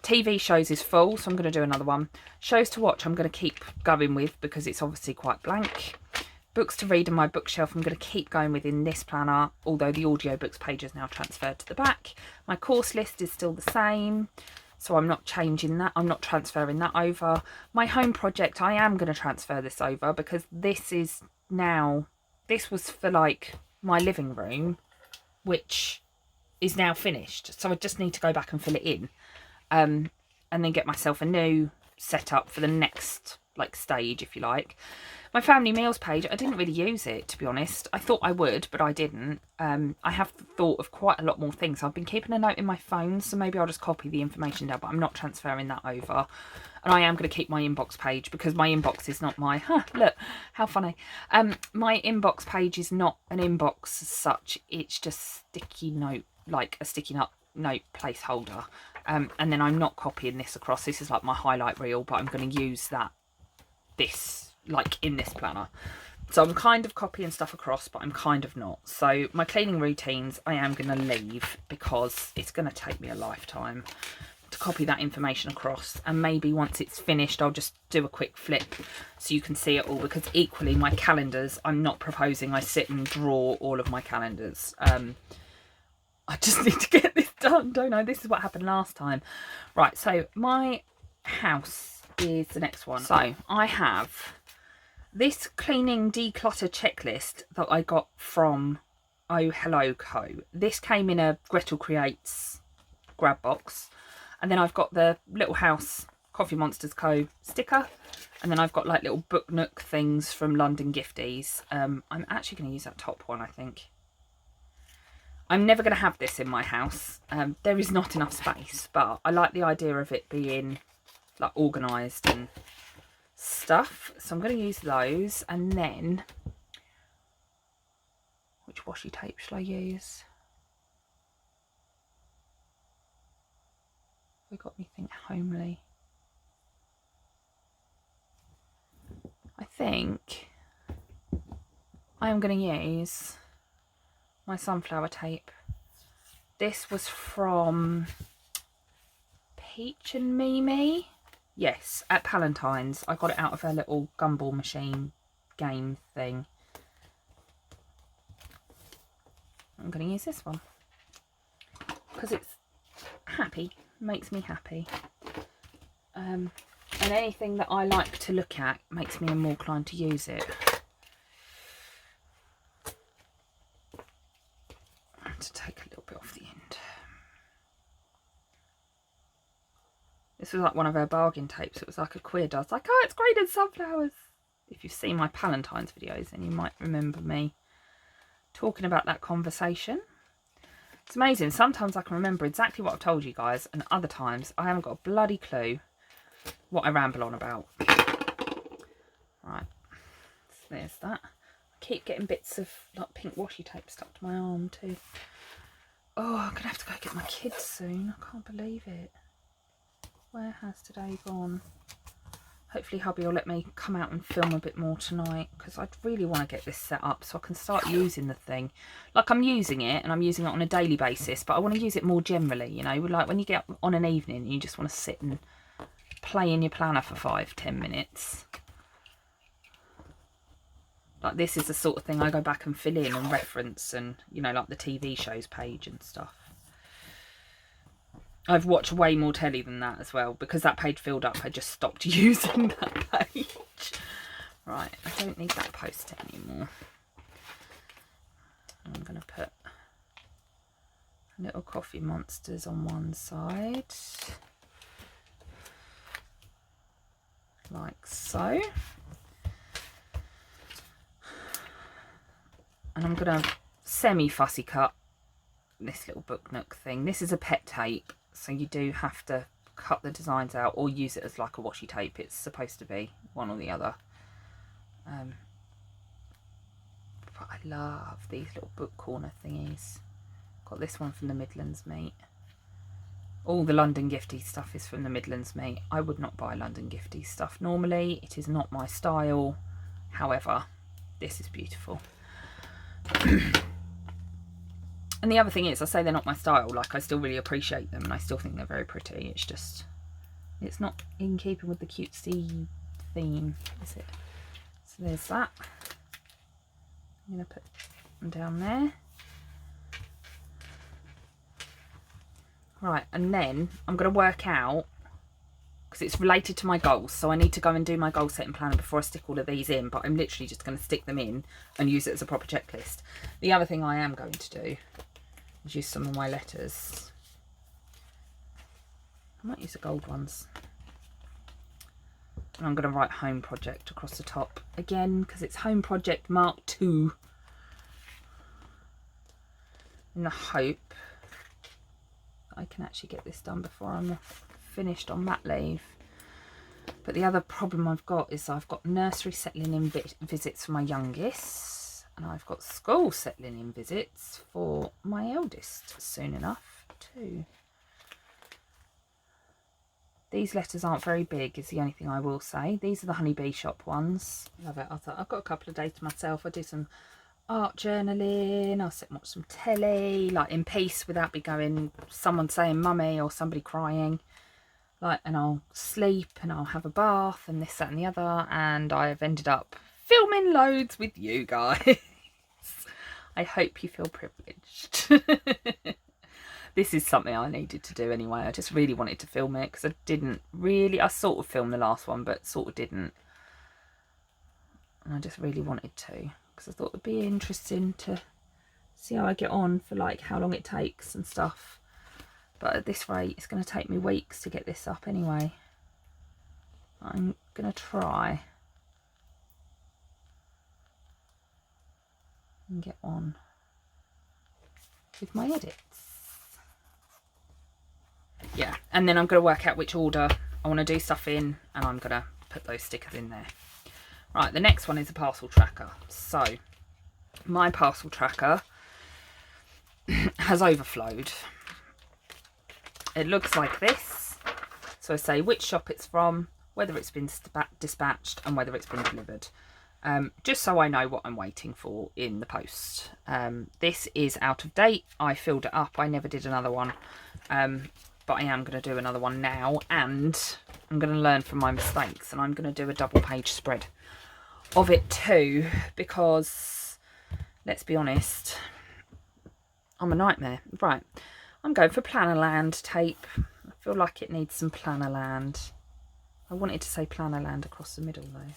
TV shows is full, so I'm going to do another one. Shows to watch I'm going to keep going with because it's obviously quite blank. Books to read on my bookshelf I'm going to keep going with in this planner, although the audiobooks page is now transferred to the back. My course list is still the same, so I'm not changing that. I'm not transferring that over. My home project, I am going to transfer this over because this is now... This was for like my living room, which is now finished. So I just need to go back and fill it in, and then get myself a new setup for the next like stage, if you like. My family meals page, I didn't really use it, to be honest. I thought I would, but I didn't. I have thought of quite a lot more things. I've been keeping a note in my phone, so maybe I'll just copy the information down, but I'm not transferring that over. And I am going to keep my inbox page because my inbox is not my... look, how funny. My inbox page is not an inbox as such. It's just sticky note, like a sticky note placeholder. And then I'm not copying this across. This is like my highlight reel, but I'm going to use this like in this planner. So I'm kind of copying stuff across, but I'm kind of not. So my cleaning routines I am going to leave because it's going to take me a lifetime to copy that information across, and maybe once it's finished I'll just do a quick flip so you can see it all, because equally my calendars, I'm not proposing I sit and draw all of my calendars. I just need to get this done, don't I? This is what happened last time. Right, so my house is the next one. So I have this cleaning declutter checklist that I got from Oh Hello Co. This came in a Gretel Creates grab box. And then I've got the Little House Coffee Monsters Co. sticker. And then I've got like little book nook things from London Gifties. I'm actually going to use that top one, I think. I'm never going to have this in my house. There is not enough space, but I like the idea of it being like organised and stuff. So I'm going to use those. And then, which washi tape shall I use? We got anything homely? I think I am going to use my sunflower tape. This was from Peach and Mimi. Yes, at Palentine's. I got it out of her little gumball machine game thing. I'm going to use this one because it's happy. Makes me happy, and anything that I like to look at makes me more inclined to use it. I have to take a little bit off the end. This was like one of her bargain tapes. It was like a quid. I was like, oh, it's graded sunflowers. If you've seen my Palentine's videos, then you might remember me talking about that conversation. It's amazing. Sometimes I can remember exactly what I've told you guys, and other times I haven't got a bloody clue what I ramble on about. Right, so there's that. I keep getting bits of like pink washi tape stuck to my arm too. Oh, I'm going to have to go get my kids soon. I can't believe it. Where has today gone? Hopefully hubby will let me come out and film a bit more tonight, because I'd really want to get this set up so I can start using the thing. Like, I'm using it and I'm using it on a daily basis, but I want to use it more generally, you know, like when you get on an evening and you just want to sit and play in your planner for 5-10 minutes. Like, this is the sort of thing I go back and fill in and reference, and, you know, like the TV shows page and stuff. I've watched way more telly than that as well, because that page filled up. I just stopped using that page. Right, I don't need that post-it anymore. I'm going to put little coffee monsters on one side, like so. And I'm going to semi-fussy cut this little book nook thing. This is a pet tape, so you do have to cut the designs out or use it as like a washi tape. It's supposed to be one or the other. But I love these little book corner thingies. Got this one from the Midlands meet. All the London Gifty stuff is from the Midlands meet. I would not buy London Gifty stuff normally. It is not my style. However, this is beautiful. And the other thing is, I say they're not my style, like I still really appreciate them and I still think they're very pretty. It's just, it's not in keeping with the cutesy theme, is it? So there's that. I'm going to put them down there. Right, and then I'm going to work out, because it's related to my goals, so I need to go and do my goal setting planner before I stick all of these in, but I'm literally just going to stick them in and use it as a proper checklist. The other thing I am going to do is use some of my letters. I might use the gold ones. And I'm going to write home project across the top again, because it's home project Mark II. In the hope I can actually get this done before I'm finished on mat leave. But the other problem I've got is I've got nursery settling in visits for my youngest, and I've got school settling in visits for my eldest soon enough too. These letters aren't very big is the only thing I will say. These are the Honeybee Shop ones. Love it. I thought I've got a couple of days to myself. I do some art journaling, I'll sit and watch some telly, like in peace without me going, someone saying mummy or somebody crying, like, and I'll sleep and I'll have a bath and this, that and the other, and I've ended up filming loads with you guys. I hope you feel privileged. This is something I needed to do anyway. I just really wanted to film it because I didn't really, I sort of filmed the last one but sort of didn't, and I just really wanted to. I thought it would be interesting to see how I get on for like how long it takes and stuff, but at this rate it's going to take me weeks to get this up anyway. I'm going to try and get on with my edits. Yeah, and then I'm going to work out which order I want to do stuff in, and I'm going to put those stickers in there. Right, the next one is a parcel tracker. So my parcel tracker has overflowed. It looks like this. So I say which shop it's from, whether it's been dispatched and whether it's been delivered. Just so I know what I'm waiting for in the post. This is out of date. I filled it up. I never did another one. But I am going to do another one now, and I'm going to learn from my mistakes, and I'm going to do a double page spread of it too, because let's be honest, I'm a nightmare. Right, I'm going for Plannerland tape. I feel like it needs some Plannerland. I wanted to say Plannerland across the middle though.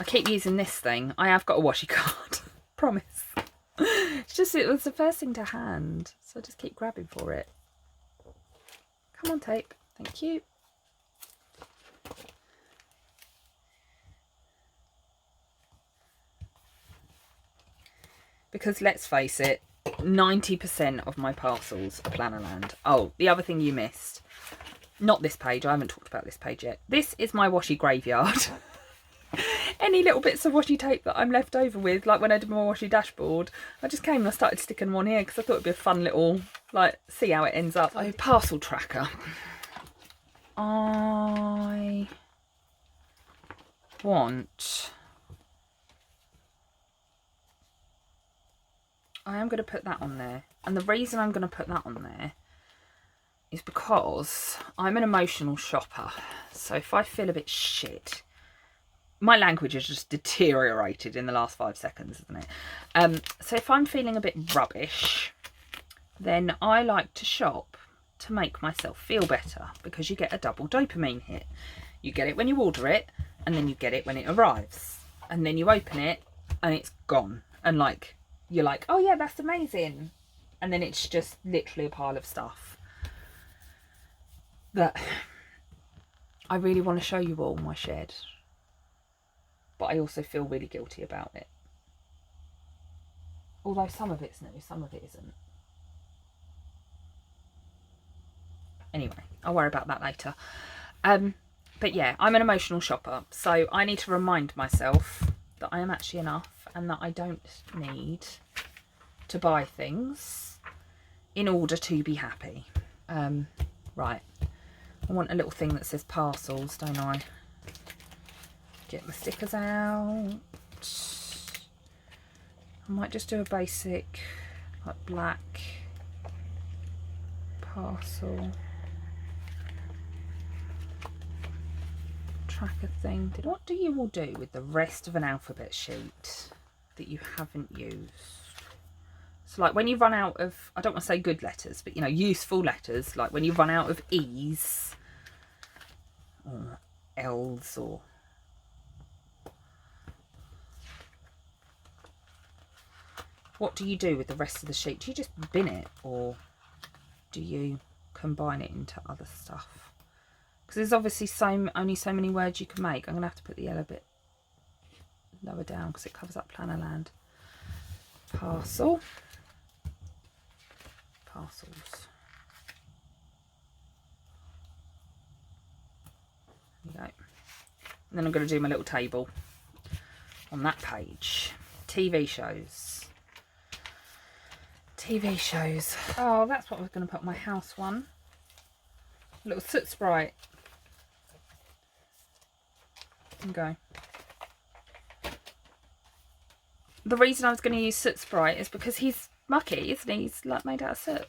I keep using this thing. I have got a washi card. Promise. It's just, it was the first thing to hand, so I just keep grabbing for it. Come on, tape. Thank you. Because let's face it, 90% of my parcels are Plannerland. Oh, the other thing you missed. Not this page. I haven't talked about this page yet. This is my washi graveyard. Any little bits of washi tape that I'm left over with, like when I did my washi dashboard, I just came and I started sticking one here because I thought it'd be a fun little, like, see how it ends up. So, parcel tracker. I am going to put that on there, and the reason I'm going to put that on there is because I'm an emotional shopper. So if I feel a bit shit, my language has just deteriorated in the last 5 seconds, isn't it? So if I'm feeling a bit rubbish, then I like to shop to make myself feel better, because you get a double dopamine hit. You get it when you order it, and then you get it when it arrives, and then you open it and it's gone, and like you're like, oh yeah, that's amazing, and then it's just literally a pile of stuff that I really want to show you all my shed, but I also feel really guilty about it. Although some of it's new, some of it isn't. Anyway, I'll worry about that later. But yeah, I'm an emotional shopper, so I need to remind myself that I am actually enough and that I don't need to buy things in order to be happy. Right, I want a little thing that says parcels, don't I? Get my stickers out. I might just do a basic, like, black parcel tracker thing. What do you all do with the rest of an alphabet sheet that you haven't used? So like when you run out of, I don't want to say good letters, but you know, useful letters, like when you run out of E's or L's or what do you do with the rest of the sheet? Do you just bin it, or do you combine it into other stuff? Because there's obviously only so many words you can make. I'm going to have to put the yellow bit lower down because it covers up planner land. Parcel. Parcels. There you go. And then I'm going to do my little table on that page. TV shows. TV shows. Oh, that's what I was going to put on my house one. A little soot sprite. Okay. The reason I was going to use soot sprite is because he's mucky, isn't he? He's like made out of soot.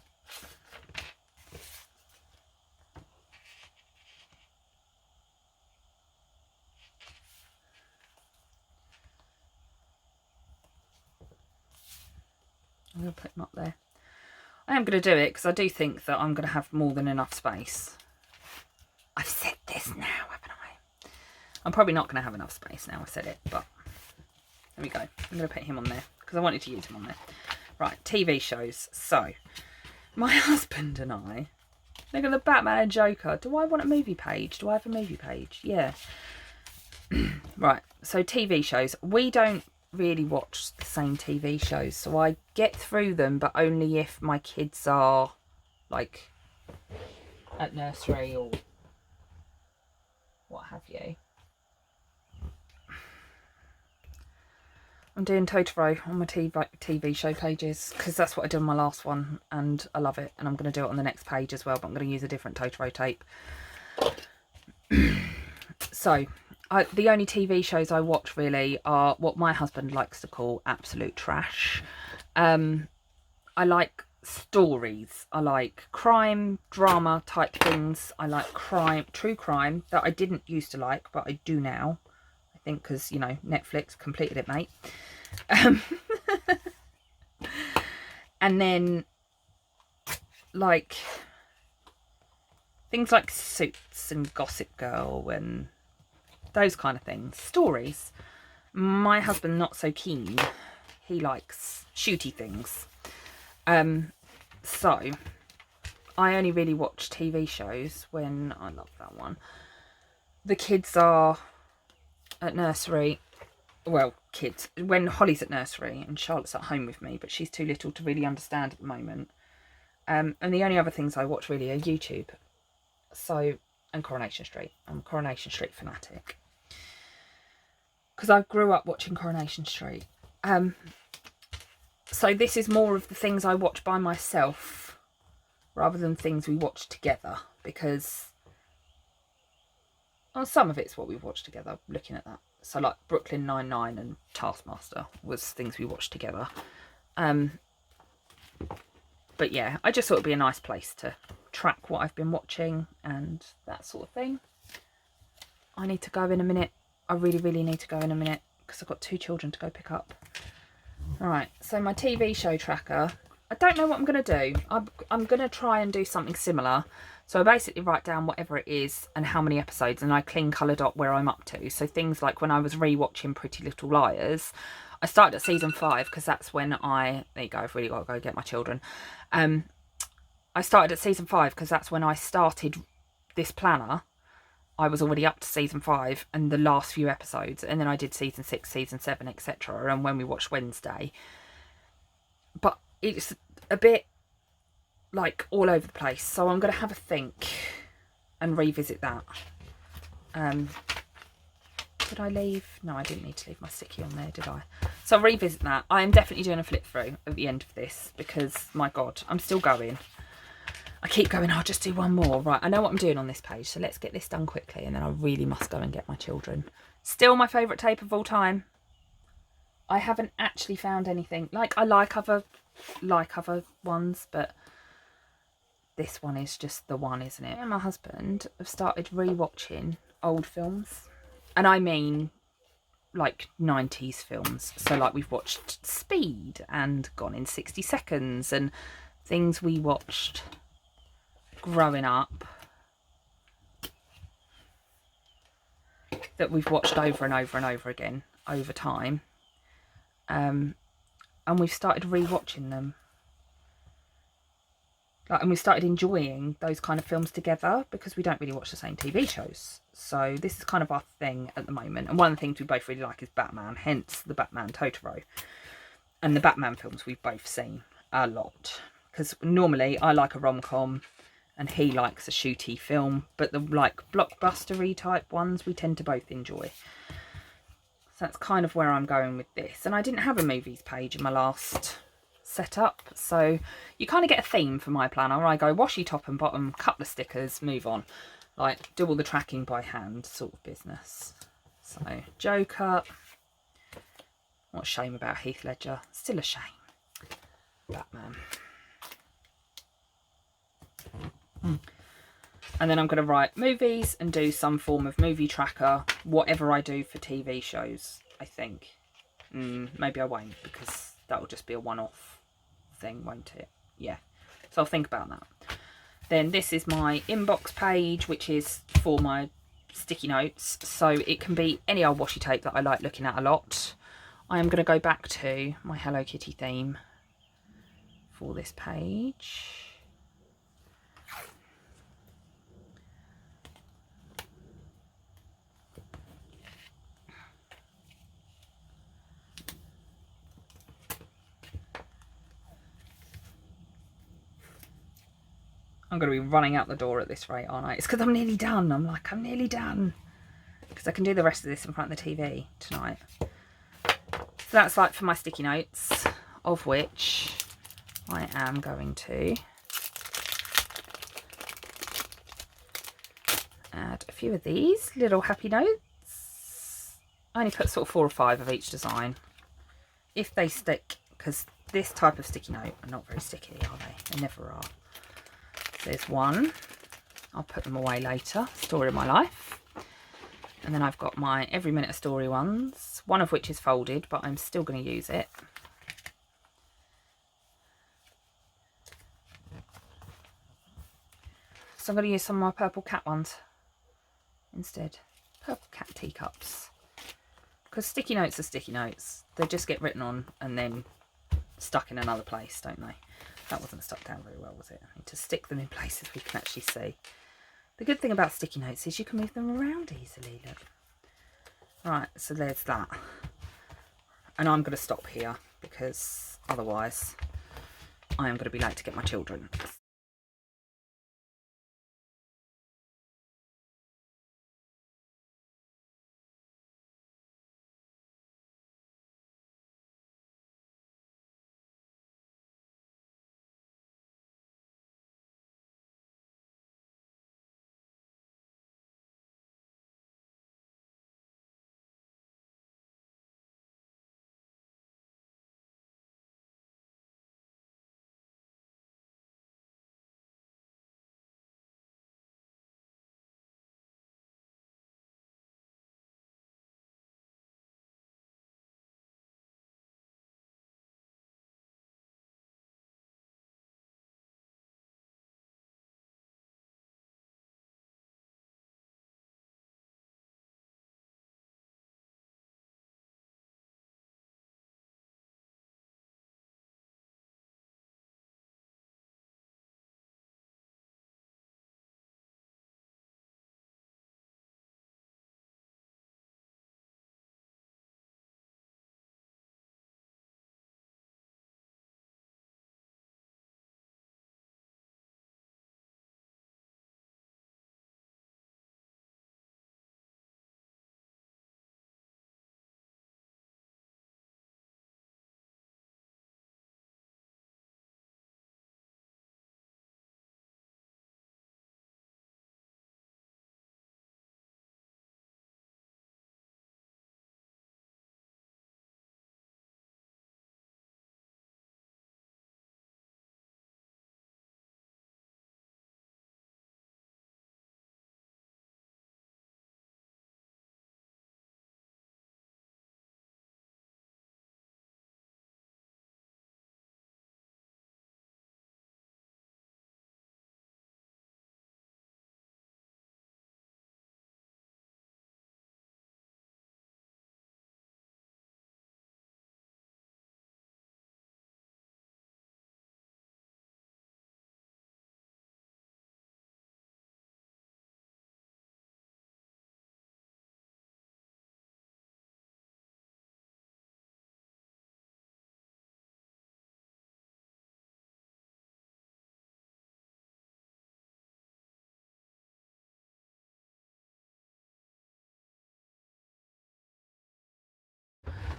I'm going to put him up there. I am going to do it because I do think that I'm going to have more than enough space. I've said this now, haven't I? I'm probably not going to have enough space now I've said it, but there we go. I'm going to put him on there because I wanted to use him on there. Right, TV shows. So, my husband and I, look at the Batman and Joker. Do I want a movie page? Do I have a movie page? Yeah. Right, so TV shows. We don't really watch the same TV shows, so I get through them, but only if my kids are like at nursery or what have you. I'm doing Totoro on my TV show pages because that's what I did on my last one and I love it, and I'm going to do it on the next page as well, but I'm going to use a different Totoro tape. So the only TV shows I watch really are what my husband likes to call absolute trash. I like stories. I like crime, drama type things. I like true crime that I didn't used to like, but I do now. I think because, you know, Netflix completed it, mate. And then like things like Suits and Gossip Girl and those kind of things. Stories. My husband not so keen. He likes shooty things. So I only really watch TV shows when, I love that one, the kids are at nursery. Well, kids, when Holly's at nursery and Charlotte's at home with me, but she's too little to really understand at the moment. And the only other things I watch really are YouTube. So, and Coronation Street. I'm a Coronation Street fanatic. Because I grew up watching Coronation Street. So this is more of the things I watch by myself rather than things we watch together, because well, some of it's what we watched together, looking at that. So like Brooklyn Nine-Nine and Taskmaster was things we watched together. But yeah, I just thought it'd be a nice place to track what I've been watching and that sort of thing. I need to go in a minute. I really need to go in a minute because I've got 2 children to go pick up. Alright, so my TV show tracker. I don't know what I'm going to do. I'm going to try and do something similar. So I basically write down whatever it is and how many episodes, and I clean colour dot where I'm up to. So things like when I was re-watching Pretty Little Liars, I started at season 5 because that's when there you go, I've really got to go get my children. I started at season 5 because that's when I started this planner. I was already up to season 5 and the last few episodes, and then I did season 6, season 7, etc. And when we watched Wednesday, but it's a bit like all over the place, so I'm going to have a think and revisit that. Did I leave? No, I didn't need to leave my sticky on there, did I? So I'll revisit that. I am definitely doing a flip through at the end of this because, my God, I'm still going. I keep going, I'll just do one more. Right, I know what I'm doing on this page, so let's get this done quickly and then I really must go and get my children. Still my favourite tape of all time. I haven't actually found anything. Like, I like other ones, but this one is just the one, isn't it? Me and my husband have started re-watching old films. And I mean, like 90s films. So like we've watched Speed and Gone in 60 Seconds and things we watched growing up that we've watched over and over and over again over time. And we've started re-watching them. Like, and we started enjoying those kind of films together because we don't really watch the same TV shows. So this is kind of our thing at the moment. And one of the things we both really like is Batman, hence the Batman Totoro. And the Batman films we've both seen a lot. Because normally I like a rom-com and he likes a shooty film. But the like blockbustery type ones we tend to both enjoy. So that's kind of where I'm going with this. And I didn't have a movies page in my last setup, so you kind of get a theme for my planner. I go washi top and bottom, couple of stickers, move on, like do all the tracking by hand sort of business. So Joker, what a shame about Heath Ledger, still a shame. Batman. And then I'm going to write movies and do some form of movie tracker, whatever I do for TV shows, I think. Maybe I won't, because that will just be a one-off thing, won't it? Yeah, so I'll think about that. Then this is my inbox page, which is for my sticky notes, so it can be any old washi tape that I like looking at a lot. I am going to go back to my Hello Kitty theme for this page. I'm going to be running out the door at this rate, aren't I? It's because I'm nearly done. I'm nearly done. Because I can do the rest of this in front of the TV tonight. So that's like for my sticky notes, of which I am going to add a few of these little happy notes. I only put sort of 4 or 5 of each design. If they stick, because this type of sticky note are not very sticky, are they? They never are. There's one. I'll put them away later. Story of my life. And then I've got my every minute a story ones. One of which is folded, but I'm still going to use it. So I'm going to use some of my purple cat ones instead. Purple cat teacups. Because sticky notes are sticky notes. They just get written on and then stuck in another place, don't they? That wasn't stuck down very well, was it? I need to stick them in places we can actually see. The good thing about sticky notes is you can move them around easily, look. Right, so there's that. And I'm going to stop here because otherwise I am going to be late to get my children.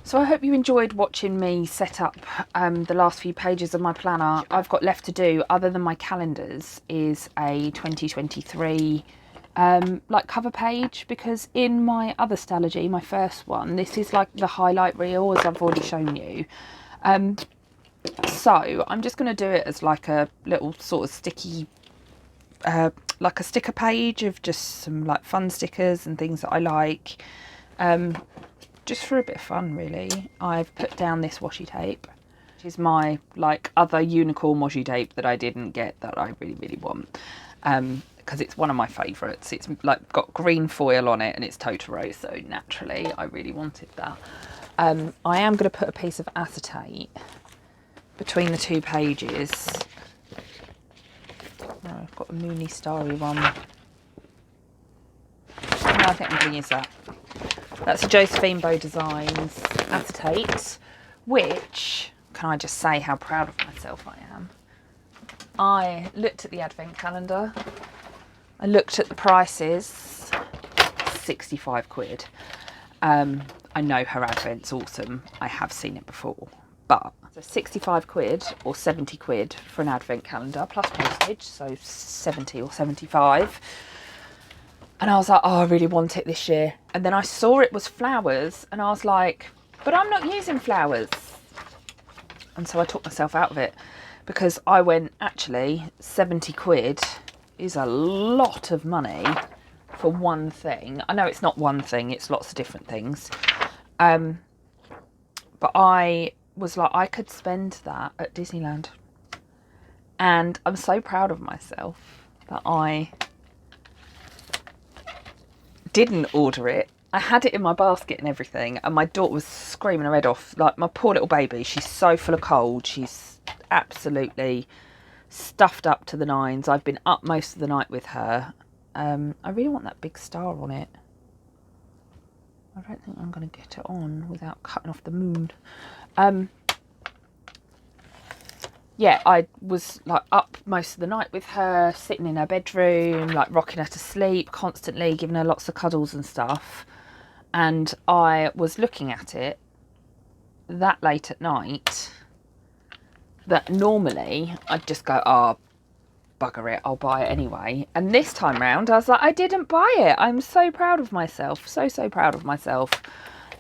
So I hope you enjoyed watching me set up the last few pages of my planner. I've got left to do, other than my calendars, is a 2023 like cover page, because in my other Stalogy, my first one, this is like the highlight reel, as I've already shown you. So I'm just going to do it as like a little sort of sticky, like a sticker page of just some like fun stickers and things that I like. Just for a bit of fun, really. I've put down this washi tape, which is my like other unicorn washi tape that I didn't get, that I really want, because it's one of my favourites. It's like got green foil on it and it's Totoro, so naturally I really wanted that. I am going to put a piece of acetate between the two pages. Oh, I've got a moony starry one. No, I think I'm going to use that. That's a Josephine Bow Designs acetate, which, can I just say how proud of myself I am? I looked at the advent calendar, I looked at the prices, 65 quid. I know her advent's awesome, I have seen it before, but so 65 quid or 70 quid for an advent calendar plus postage, so 70 or 75. And I was like, oh, I really want it this year. And then I saw it was flowers and I was like, but I'm not using flowers. And so I took myself out of it, because I went, actually, 70 quid is a lot of money for one thing. I know it's not one thing, it's lots of different things. But I was like, I could spend that at Disneyland. And I'm so proud of myself that I didn't order it. I had it in my basket and everything, and my daughter was screaming her head off. Like, my poor little baby, she's so full of cold. She's absolutely stuffed up to the nines. I've been up most of the night with her. I really want that big star on it. I don't think I'm going to get it on without cutting off the moon. Yeah, I was like up most of the night with her, sitting in her bedroom, like rocking her to sleep constantly, giving her lots of cuddles and stuff. And I was looking at it that late at night, that normally I'd just go, oh, bugger it, I'll buy it anyway. And this time round, I was like, I didn't buy it. I'm so proud of myself. So proud of myself.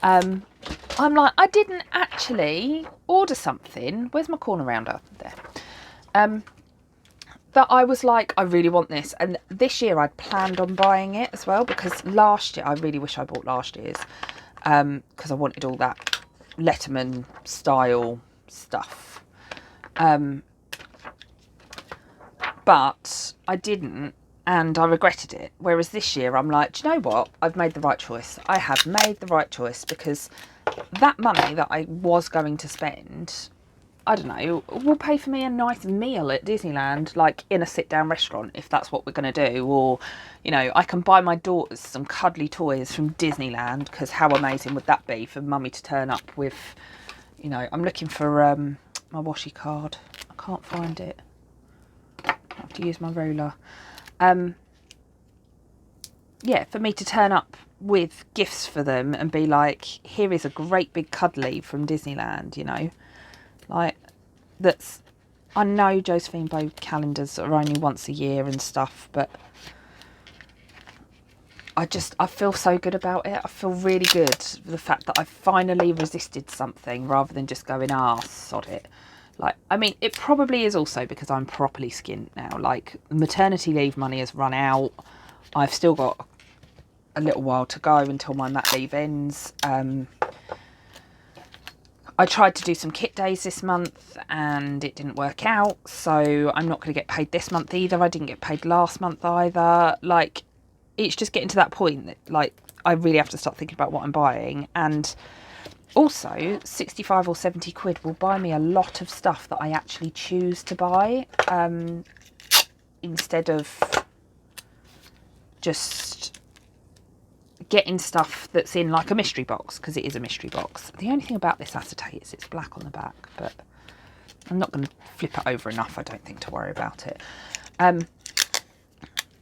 I'm like, I didn't actually order something. Where's my corner rounder? There. That I was like, I really want this. And this year I'd planned on buying it as well, because last year, I really wish I bought last year's, because I wanted all that Letterman style stuff. But I didn't, and I regretted it. Whereas this year I'm like, do you know what? I've made the right choice. I have made the right choice, because that money that I was going to spend, I don't know, will pay for me a nice meal at Disneyland, like in a sit-down restaurant, if that's what we're going to do. Or, you know, I can buy my daughters some cuddly toys from Disneyland, because how amazing would that be for mummy to turn up with, you know, I'm looking for my washi card. I can't find it. I have to use my ruler. Yeah, for me to turn up with gifts for them and be like, here is a great big cuddly from Disneyland, you know. Like, that's, I know Josephine Bow calendars are only once a year and stuff, but I feel so good about it. I feel really good for the fact that I finally resisted something rather than just going, sod it. Like, I mean, it probably is also because I'm properly skint now. Like, maternity leave money has run out. I've still got a little while to go until my mat leave ends. I tried to do some kit days this month and it didn't work out, so I'm not going to get paid this month either. I didn't get paid last month either. Like, it's just getting to that point that, like, I really have to start thinking about what I'm buying. And also, 65 or 70 quid will buy me a lot of stuff that I actually choose to buy, instead of just getting stuff that's in like a mystery box, because it is a mystery box. The only thing about this acetate is it's black on the back, but I'm not going to flip it over enough, I don't think, to worry about it.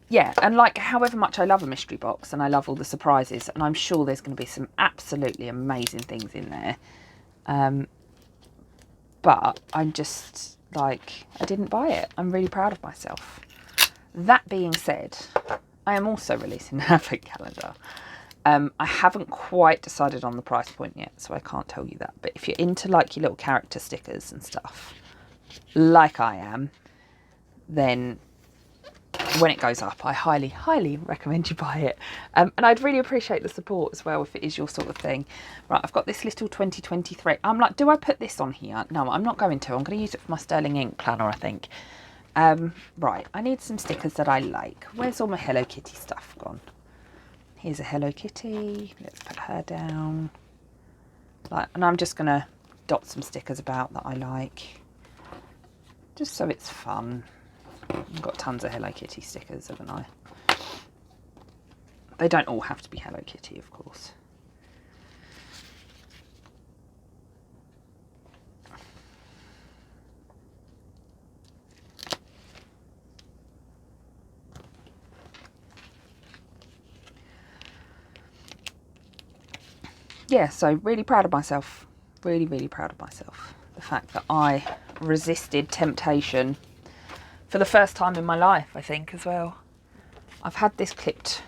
yeah, and like however much I love a mystery box and I love all the surprises, and I'm sure there's going to be some absolutely amazing things in there. But I'm just like, I didn't buy it. I'm really proud of myself. That being said, I am also releasing an advent calendar. I haven't quite decided on the price point yet, so I can't tell you that. But if you're into like your little character stickers and stuff, like I am, then when it goes up, I highly, highly recommend you buy it. And I'd really appreciate the support as well if it is your sort of thing. Right, I've got this little 2023. I'm like, do I put this on here? No, I'm not going to. I'm going to use it for my Sterling ink planner, I think. Right, I need some stickers that I like. Where's all my Hello Kitty stuff gone? Here's a Hello Kitty. Let's put her down. Like, and I'm just going to dot some stickers about that I like, just so it's fun. I've got tons of Hello Kitty stickers, haven't I? They don't all have to be Hello Kitty, of course. Yeah, so really proud of myself. Really, really proud of myself. The fact that I resisted temptation for the first time in my life, I think, as well. I've had this clipped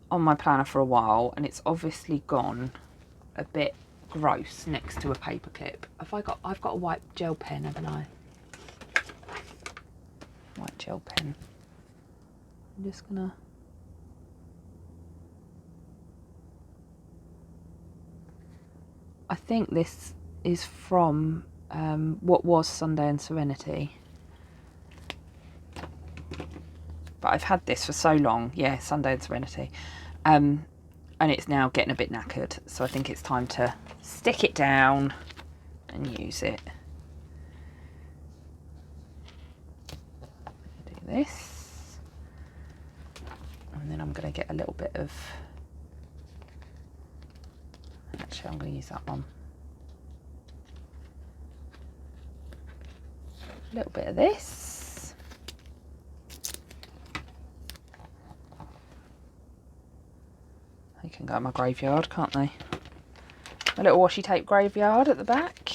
on my planner for a while, and it's obviously gone a bit gross next to a paper clip. I've got a white gel pen, haven't I? White gel pen. I'm just gonna... I think this is from what was Sunday and Serenity. But I've had this for so long. Yeah, Sunday and Serenity. And it's now getting a bit knackered. So I think it's time to stick it down and use it. Do this. And then I'm going to get a little bit of... Actually, I'm going to use that one. A little bit of this. They can go in my graveyard, can't they? A little washi tape graveyard at the back.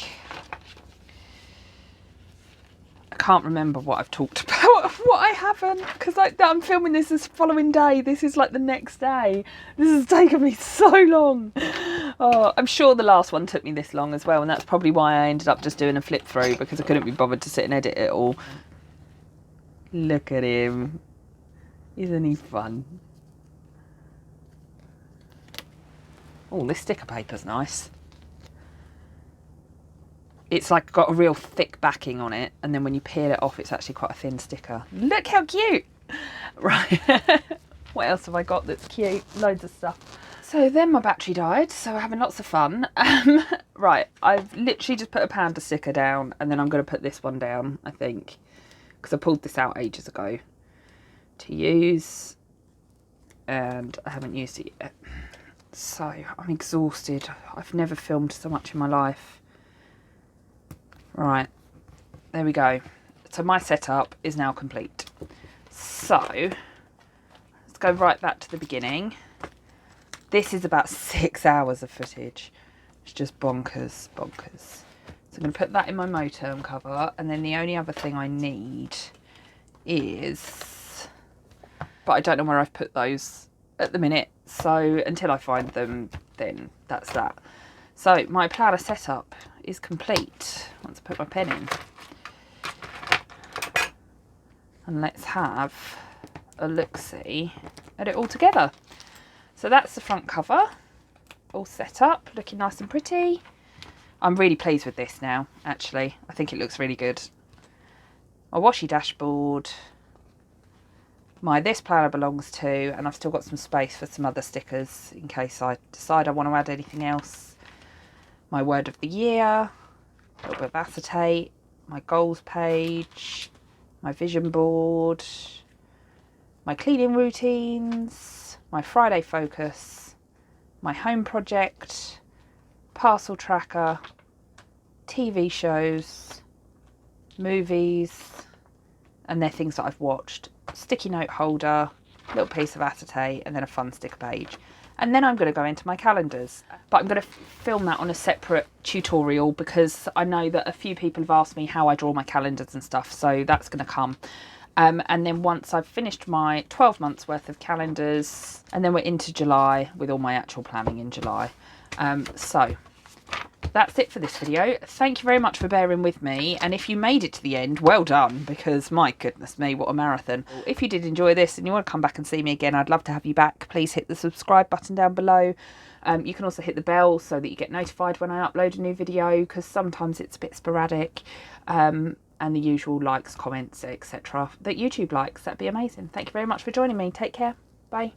I can't remember what I've talked about, what I haven't, because I'm filming this as following day. This is like the next day. This has taken me so long. Oh, I'm sure the last one took me this long as well, and that's probably why I ended up just doing a flip through, because I couldn't be bothered to sit and edit it all. Look at him. Isn't he fun? Oh, this sticker paper's nice. It's like got a real thick backing on it, and then when you peel it off, it's actually quite a thin sticker. Look how cute! Right, what else have I got that's cute? Loads of stuff. So then my battery died, so we're having lots of fun. Right, I've literally just put a panda sticker down, and then I'm going to put this one down, I think, because I pulled this out ages ago to use, and I haven't used it yet. So I'm exhausted. I've never filmed so much in my life. Right, there we go. So my setup is now complete. So let's go right back to the beginning. This is about 6 hours of footage. It's just bonkers, bonkers. So I'm going to put that in my Moterm cover, and then the only other thing I need is... But I don't know where I've put those at the minute, so until I find them, then that's that. So my planner setup is complete once I put my pen in. And let's have a look-see at it all together. So that's the front cover, all set up, looking nice and pretty. I'm really pleased with this now, actually. I think it looks really good. My washi dashboard, my This Planner Belongs To, and I've still got some space for some other stickers in case I decide I want to add anything else. My word of the year, a little bit of acetate, my goals page, my vision board, my cleaning routines, my Friday focus, my home project, parcel tracker, TV shows, movies, and they're things that I've watched. sticky note holder, little piece of acetate, and then a fun sticker page. And then I'm going to go into my calendars, but I'm going to film that on a separate tutorial because I know that a few people have asked me how I draw my calendars and stuff, so that's going to come. And then once I've finished my 12 months worth of calendars, and then we're into July with all my actual planning in July. So that's it for this video. Thank you very much for bearing with me, and if you made it to the end, well done, because my goodness me, what a marathon. If you did enjoy this and you want to come back and see me again, I'd love to have you back. Please hit the subscribe button down below. You can also hit the bell so that you get notified when I upload a new video, because sometimes it's a bit sporadic, and the usual likes, comments, etc. that YouTube likes. That'd be amazing. Thank you very much for joining me. Take care. Bye.